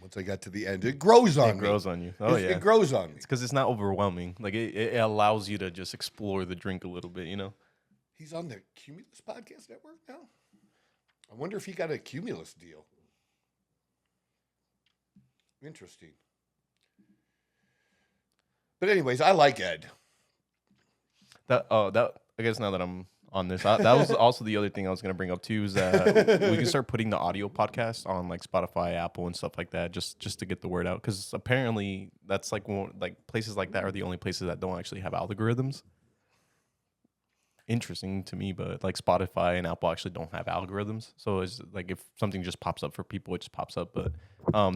Once I got to the end, it grows on me. It grows on you. Oh, yeah. It grows on me. It's because it's not overwhelming. Like, it allows you to just explore the drink a little bit, you know? He's on the Cumulus Podcast Network now? I wonder if he got a Cumulus deal. Interesting. But anyways, I like Ed. I guess now that I'm on this, that was also the other thing I was going to bring up too, is that we can start putting the audio podcast on like Spotify, Apple, and stuff like that, just to get the word out. Because apparently that's like places like that are the only places that don't actually have algorithms. Interesting to me, but like Spotify and Apple actually don't have algorithms. So it's like if something just pops up for people, it just pops up. But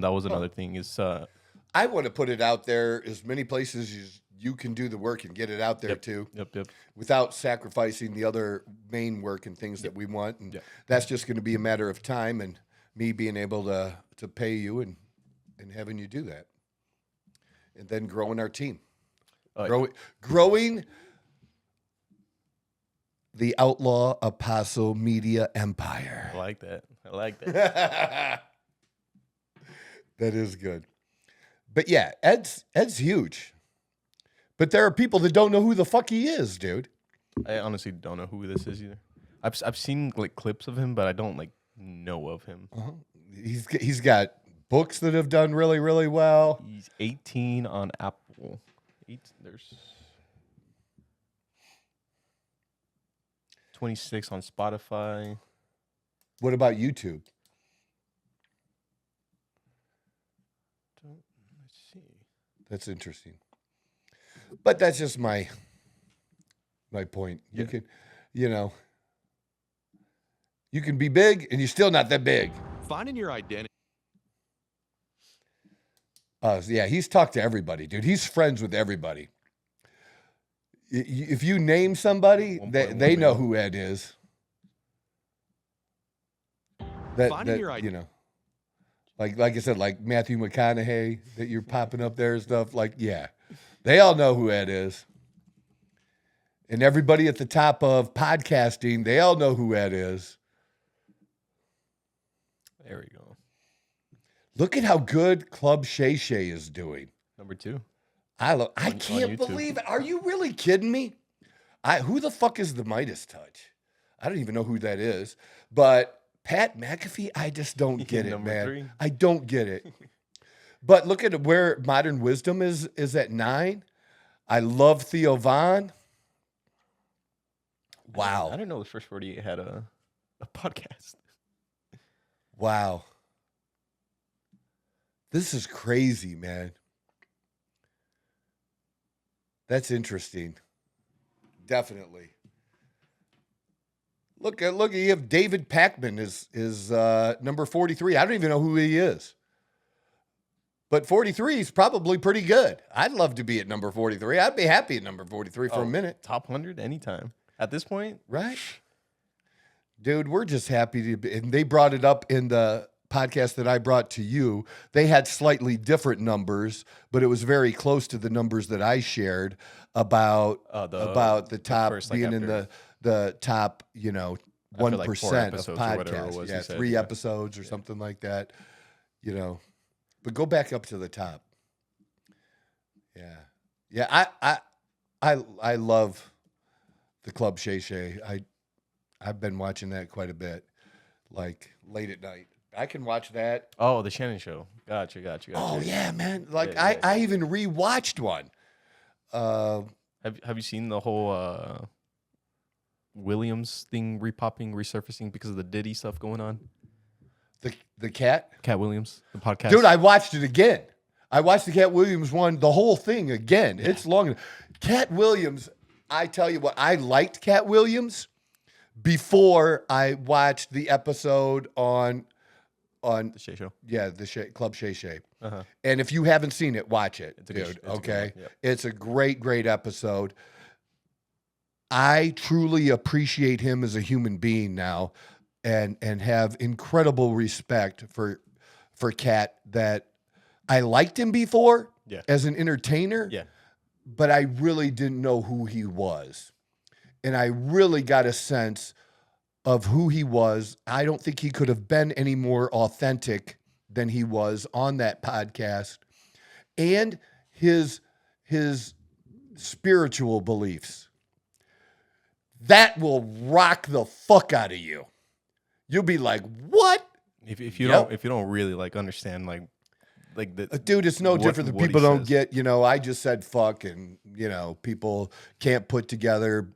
that was another thing is I want to put it out there as many places as you can do the work and get it out there too. Yep. Without sacrificing the other main work and things that we want. And that's just going to be a matter of time and me being able to pay you and having you do that. And then growing our team. Growing the Outlaw Apostle Media Empire. I like that. That is good. But yeah, Ed's huge. But there are people that don't know who the fuck he is, dude. I honestly don't know who this is either. I've seen like clips of him, but I don't like know of him. Uh-huh. He's got books that have done really, really well. He's 18 on Apple. There's 26 on Spotify. What about YouTube? Let's see. That's interesting. But that's just my point. You can, you can be big and you're still not that big. Finding your identity. Yeah, he's talked to everybody, dude. He's friends with everybody. If you name somebody, they know who Ed is. Like I said, like Matthew McConaughey that you're popping up there and stuff. Like, yeah, they all know who Ed is. And everybody at the top of podcasting, they all know who Ed is. There we go. Look at how good Club Shay Shay is doing. Number 2. I can't believe it. Are you really kidding me? Who the fuck is the Midas Touch? I don't even know who that is. But Pat McAfee, I just don't get it, man. 3. I don't get it. But look at where Modern Wisdom is at 9. I love Theo Von. Wow. I didn't know the First 48 had a podcast. Wow. This is crazy, man. That's interesting. Definitely. Look, you have David Pacman is number 43. I don't even know who he is. But 43 is probably pretty good. I'd love to be at number 43. I'd be happy at number 43 for a minute. Top 100 anytime. At this point? Right. Dude, we're just happy to be. And they brought it up in the podcast that I brought to you. They had slightly different numbers, but it was very close to the numbers that I shared about the top first, being in the top, 1% of podcasts. Yeah, 3 episodes or something like that. But go back up to the top. Yeah. Yeah, I love the Club Shay Shay. I've been watching that quite a bit, like late at night. I can watch that. Oh, the Shannon Show. Gotcha. Oh yeah, man. Like I even rewatched one. Have you seen the whole Williams thing resurfacing because of the Diddy stuff going on? The Cat Williams, the podcast. Dude, I watched it again. I watched the Cat Williams one, the whole thing again. Yeah. It's long. Cat Williams, I tell you what, I liked Cat Williams before I watched the episode on the Shay Show. Yeah, Club Shay Shay. Uh-huh. And if you haven't seen it, watch it, dude. Okay, it's a great episode. I truly appreciate him as a human being now, and have incredible respect for Cat. That I liked him before as an entertainer, but I really didn't know who he was, and I really got a sense of who he was. I don't think he could have been any more authentic than he was on that podcast, and his spiritual beliefs. That will rock the fuck out of you. You'll be like, what? If you don't really like understand like the dude, it's no different than people don't get, I just said fuck, and people can't put together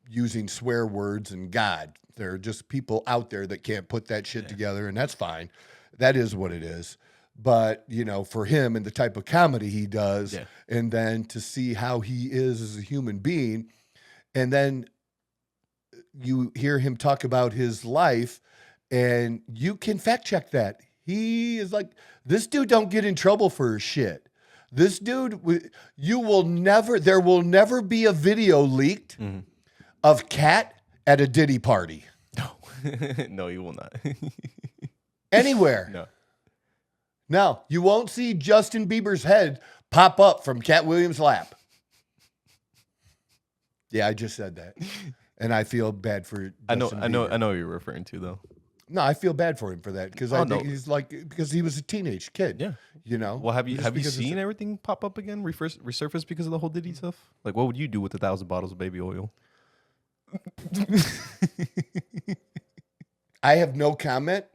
using swear words and God. There are just people out there that can't put that shit together, and that's fine. That is what it is. But, for him and the type of comedy he does, and then to see how he is as a human being, and then you hear him talk about his life, and you can fact check that. He is like, this dude don't get in trouble for shit. This dude, there will never be a video leaked of Cat at a Diddy party. No, no, you will not. Anywhere. No, you won't see Justin Bieber's head pop up from Cat Williams' lap. Yeah, I just said that. And I feel bad for Justin Bieber. I know what you're referring to, though. No, I feel bad for him for that, because I think he's because he was a teenage kid. Yeah. Well, have you seen everything pop up again, resurface because of the whole Diddy stuff? Like, what would you do with 1,000 bottles of baby oil? I have no comment,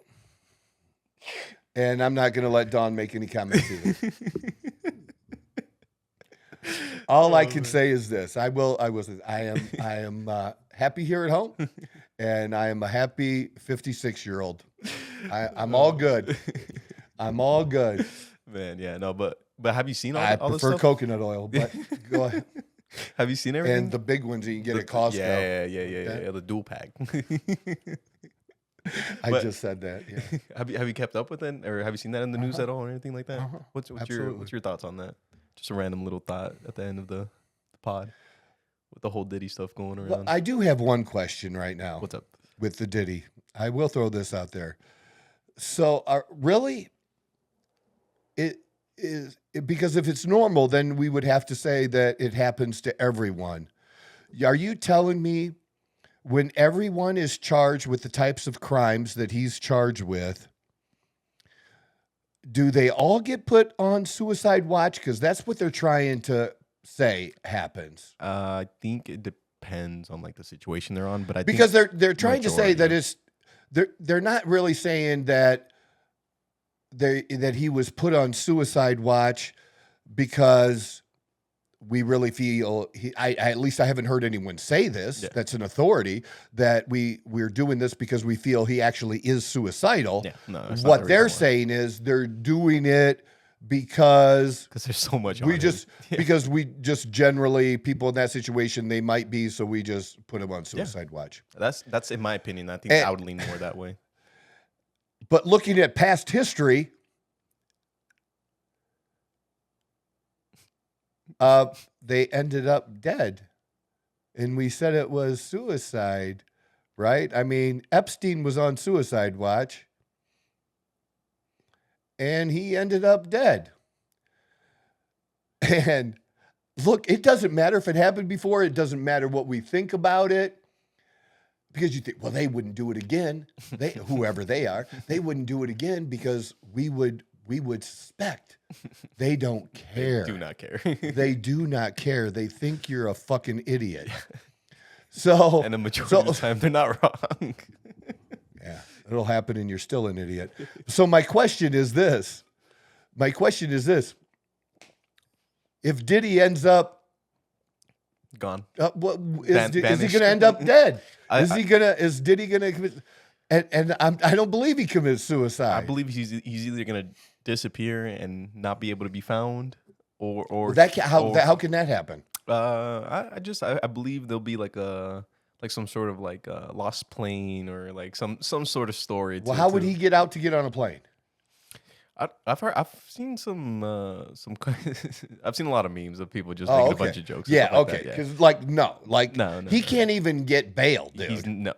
and I'm not going to let Dawn make any comments either. All I can say is this: I am happy here at home, and I am a happy 56-year-old. I'm all good. I'm all good. Man, yeah, no, but have you seen all I this prefer stuff? coconut oil, but go ahead. Have you seen everything? And the big ones that you can get at Costco. Yeah, the dual pack. I just said that. Yeah. Have you kept up with it, or have you seen that in the news at all, or anything like that? What's your thoughts on that? Just a random little thought at the end of the pod. with the whole Diddy stuff going around. Well, I do have one question right now. What's up? With the Diddy? I will throw this out there. So, really, because if it's normal, then we would have to say that it happens to everyone. Are you telling me when everyone is charged with the types of crimes that he's charged with, do they all get put on suicide watch? Because that's what they're trying to say happens. I think it depends on like the situation they're on, but I because think they're trying to say that it's they're not really saying that that he was put on suicide watch because we really feel I at least I haven't heard anyone say this. Yeah. That's an authority that we're doing this because we feel he actually is suicidal. Yeah, no, what they're saying is they're doing it because there's so much because we just generally people in that situation they might be, so we just put them on suicide watch. That's in my opinion. I think I would lean more that way. But looking at past history, they ended up dead, and we said it was suicide, right? I mean, Epstein was on suicide watch, and he ended up dead. And look, it doesn't matter if it happened before. It doesn't matter what we think about it. Because you think, well, they wouldn't do it again. Whoever they are, they wouldn't do it again because we would suspect. They don't care. They do not care. They do not care. They think you're a fucking idiot. So, and the majority of the time, they're not wrong. Yeah, it'll happen, and you're still an idiot. So my question is this. If Diddy ends up gone, is he going to end up dead? Is Diddy going to commit? And I don't believe he commits suicide. I believe he's either going to disappear and not be able to be found, or how can that happen? I believe there'll be like some sort of like a lost plane or like some sort of story. Well, how would he get out to get on a plane? I've seen some I've seen a lot of memes of people just making a bunch of jokes. Yeah, okay. Because no, he can't even get bail, dude.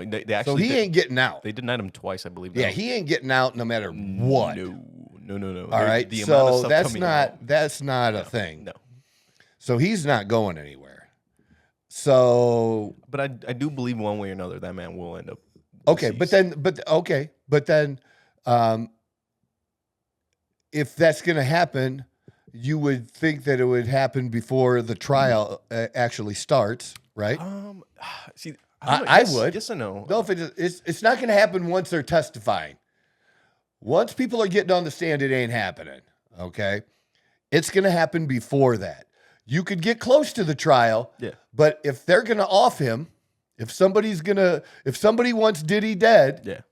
So he ain't getting out. They denied him twice, I believe. Yeah, he ain't getting out no matter what. No. All right, so that's not a thing. No. So he's not going anywhere. So, but I do believe one way or another that man will end up. Okay, deceased. but then. If that's going to happen, you would think that it would happen before the trial actually starts, right? See, I would. Yes or no? No, it's not going to happen once they're testifying. Once people are getting on the stand, it ain't happening. Okay, it's going to happen before that. You could get close to the trial, but if they're going to off him, if somebody wants Diddy dead,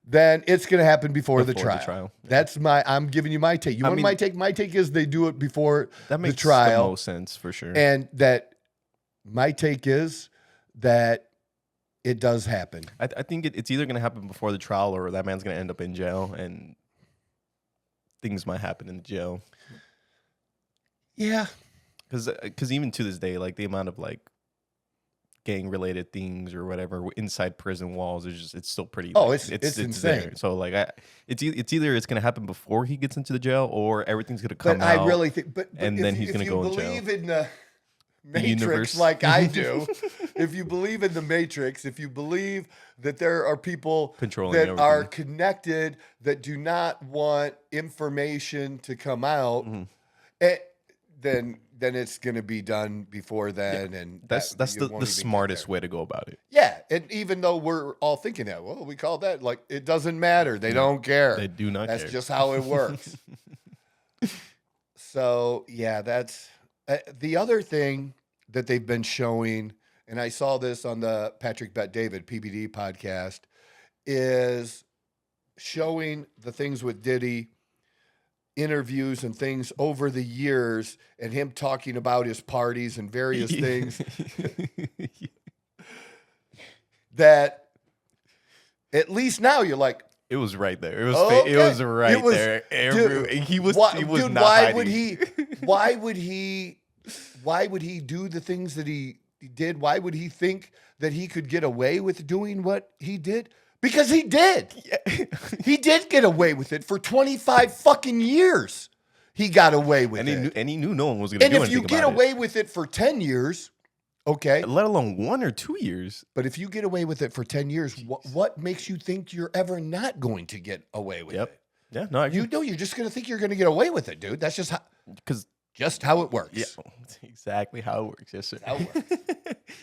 then it's going to happen before the trial. That's I'm giving you my take. My take? My take is they do it before the trial. That makes the most sense for sure. And that my take is that it does happen. I think it's either going to happen before the trial or that man's going to end up in jail and things might happen in the jail. Yeah. Because even to this day, like the amount of like gang related things or whatever inside prison walls it's still pretty it's insane. There. So like it's either it's going to happen before he gets into the jail or everything's going to come out. I really think then he's going to go in jail. If you believe in the Matrix like I do, if you believe in the Matrix, if you believe that there are people controlling that everything, are connected that do not want information to come out, then it's going to be done before then, and that's the smartest way to go about it. Yeah, and even though we're all thinking that, well, we call that like it doesn't matter. They don't care. They do not. That's just how it works. So yeah, that's the other thing that they've been showing, and I saw this on the Patrick Bet David PBD podcast, is showing the things with Diddy. Interviews and things over the years and him talking about his parties and various things that at least now you're like, it was right there. It was there. He was not why hiding. why would he why would he do the things that he did? Why would he think that he could get away with doing what he did? Because he did. Yeah. He did get away with it for 25 fucking years. He got away with it. And he knew no one was going to do anything about it. And if you get away with it for 10 years, okay. Let alone 1 or 2 years. But if you get away with it for 10 years, what makes you think you're ever not going to get away with it? Yeah, no, I agree. You know, you're just going to think you're going to get away with it, dude. That's just how it works. Yeah, that's exactly how it works. Yes, sir. How it works.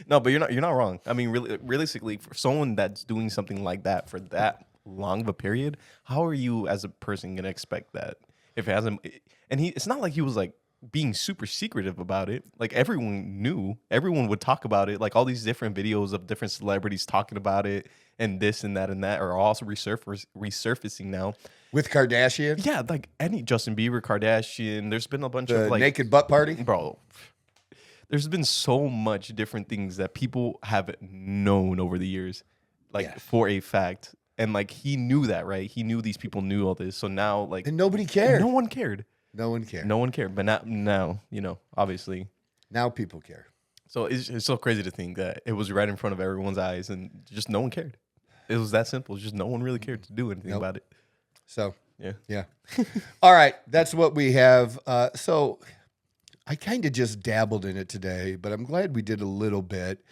No, but you're not wrong. I mean, realistically, for someone that's doing something like that for that long of a period, how are you as a person gonna expect that if it hasn't? And it's not like he was like being super secretive about it. Like everyone knew, everyone would talk about it. Like all these different videos of different celebrities talking about it, and this and that are also resurfacing now. With Kardashian? Yeah, like any Justin Bieber, Kardashian. There's been a bunch of like naked butt party, bro. There's been so much different things that people have known over the years, like for a fact. And like he knew that, right? He knew these people knew all this. So now, like, and nobody cared. No one cared. No one cared. No one cared. But now, you know, obviously, now people care. So it's so crazy to think that it was right in front of everyone's eyes, and just no one cared. It was that simple. Just no one really cared to do anything about it. So yeah. All right, that's what we have. So I kind of just dabbled in it today, but I'm glad we did a little bit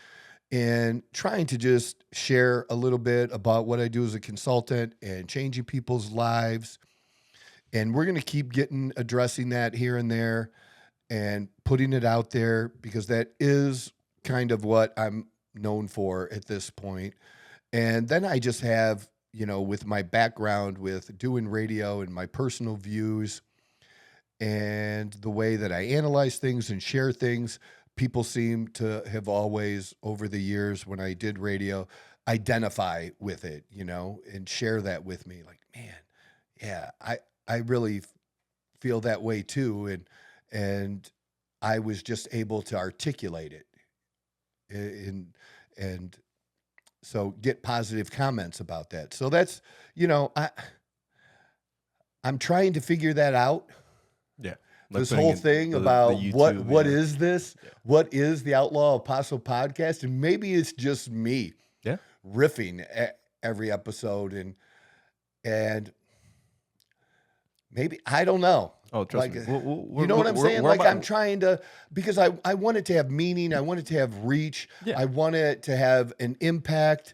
in trying to just share a little bit about what I do as a consultant and changing people's lives. And we're going to keep addressing that here and there and putting it out there because that is kind of what I'm known for at this point. And then I just have, you know, with my background with doing radio and my personal views and the way that I analyze things and share things, people seem to have always, over the years when I did radio, identify with it, you know, and share that with me. Like, man, yeah, I really feel that way too. And I was just able to articulate it and so get positive comments about that. So that's, you know, I'm trying to figure that out. Yeah. Like this whole thing about YouTube, what is this? Yeah. What is the Outlaw Apostle podcast? And maybe it's just me riffing every episode and maybe, I don't know. Oh, trust me. You know what I'm saying? Like I'm trying to, because I want it to have meaning. I want it to have reach. Yeah. I want it to have an impact,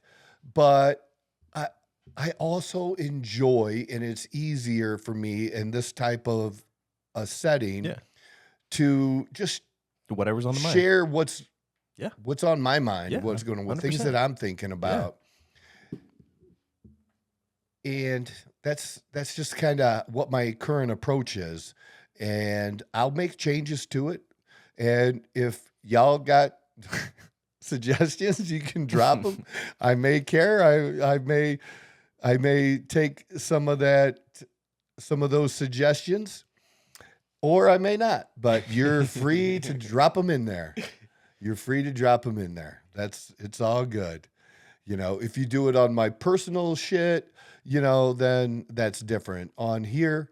but I also enjoy, and it's easier for me in this type of a setting to just do whatever's on the mind. Share what's on my mind, what's going on, what things that I'm thinking about. And that's just kind of what my current approach is. And I'll make changes to it. And if y'all got suggestions, you can drop them. I may care. I may take some of those suggestions, or I may not. But you're free to drop them in there. You're free to drop them in there. It's all good. You know, if you do it on my personal shit, you know, then that's different. On here,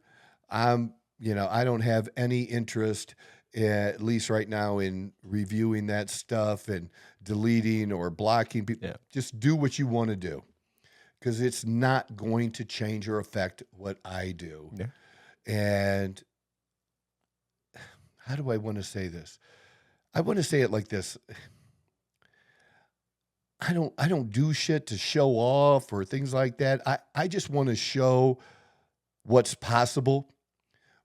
I don't have any interest, at least right now, in reviewing that stuff and deleting or blocking people. Yeah. Just do what you want to do, because it's not going to change or affect what I do. Yeah. And how do I want to say this? I want to say it like this. I don't do shit to show off or things like that. I just want to show what's possible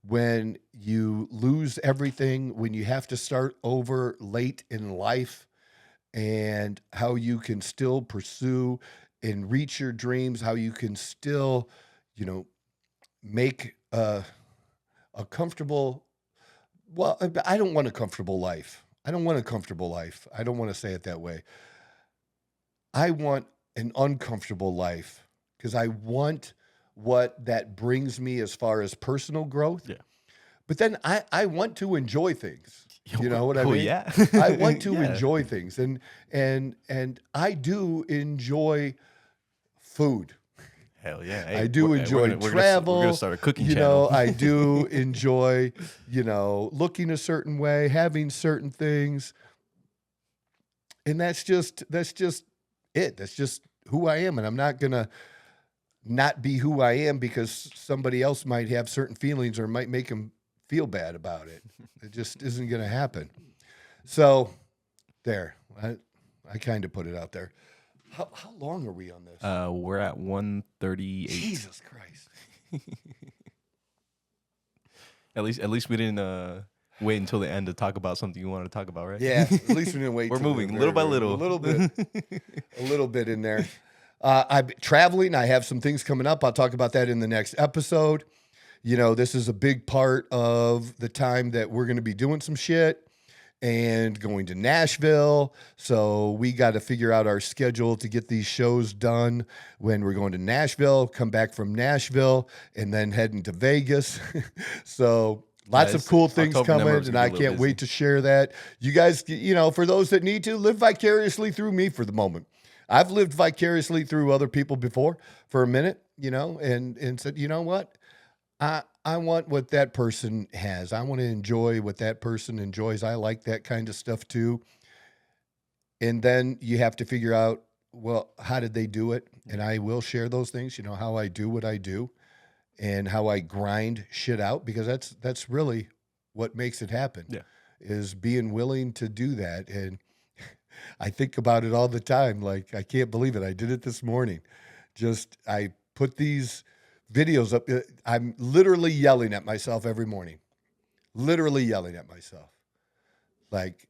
when you lose everything, when you have to start over late in life, and how you can still pursue and reach your dreams, how you can still, you know, make a comfortable, well, I don't want a comfortable life. I don't want a comfortable life. I don't want to say it that way. I want an uncomfortable life, because I want what that brings me as far as personal growth. Yeah. But then I want to enjoy things. You know what I mean? Yeah. I want to enjoy things. And I do enjoy food. Hell yeah. Hey, I do enjoy travel. We're gonna start a cooking you channel. know, I do enjoy, looking a certain way, having certain things. And that's just it. That's just who I am. And I'm not gonna not be who I am because somebody else might have certain feelings or might make them feel bad about it. It just isn't gonna happen. So there. I kind of put it out there. How long are we on this? We're at 1:38. Jesus Christ. At least we didn't wait until the end to talk about something you wanted to talk about, right? Yeah, at least we didn't wait. We're moving little by little. A little bit in there. I'm traveling. I have some things coming up. I'll talk about that in the next episode. This is a big part of the time that we're going to be doing some shit and going to Nashville. So we got to figure out our schedule to get these shows done when we're going to Nashville, come back from Nashville, and then heading to Vegas. So lots of cool things coming, and I can't wait to share that. You guys, for those that need to, live vicariously through me for the moment. I've lived vicariously through other people before for a minute, and said, you know what? I want what that person has. I want to enjoy what that person enjoys. I like that kind of stuff too. And then you have to figure out, well, how did they do it? And I will share those things, how I do what I do and how I grind shit out, because that's really what makes it happen. Yeah. Is being willing to do that. And I think about it all the time. Like, I can't believe it. I did it this morning. I put these videos up. I'm literally yelling at myself every morning. Literally yelling at myself. Like,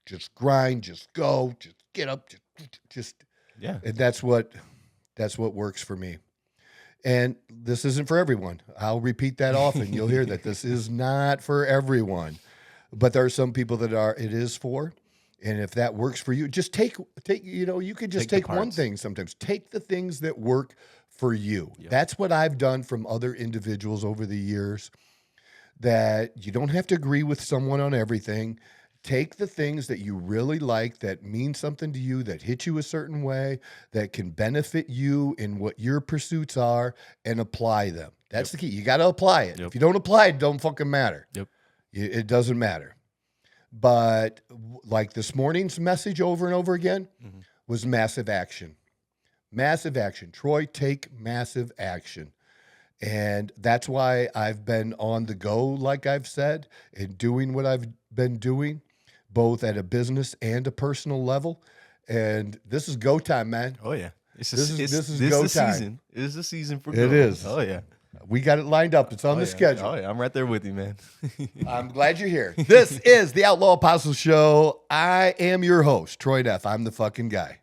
just grind, just go, just get up, just yeah. And that's what works for me. And this isn't for everyone. I'll repeat that often. You'll hear that this is not for everyone. But there are some people that it is for. And if that works for you, just take, you could just take one thing sometimes. Take the things that work for you. Yep. That's what I've done from other individuals over the years, that you don't have to agree with someone on everything. Take the things that you really like, that mean something to you, that hit you a certain way, that can benefit you in what your pursuits are, and apply them. That's the key. You got to apply it. If you don't apply it, it don't fucking matter. Yep. It doesn't matter. But like this morning's message over and over again was massive action. Massive action. Troy, take massive action. And that's why I've been on the go, like I've said, and doing what I've been doing, both at a business and a personal level. And this is go time, man. Oh, yeah. This is go time. Season. It is the season for go. It is. Oh, yeah. We got it lined up. It's on the schedule. Oh, yeah. I'm right there with you, man. I'm glad you're here. This is the Outlaw Apostle Show. I am your host, Troy Neff. I'm the fucking guy.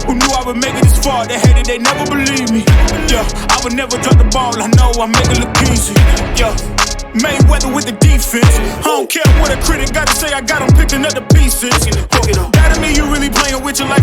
Who knew I would make it this far? They hated, they never believe me. Yeah, I would never drop the ball. I know I make it look easy. Yeah, Mayweather with the defense. I don't care what a critic got to say. I got them picking up the pieces. That mean you really playing with your life.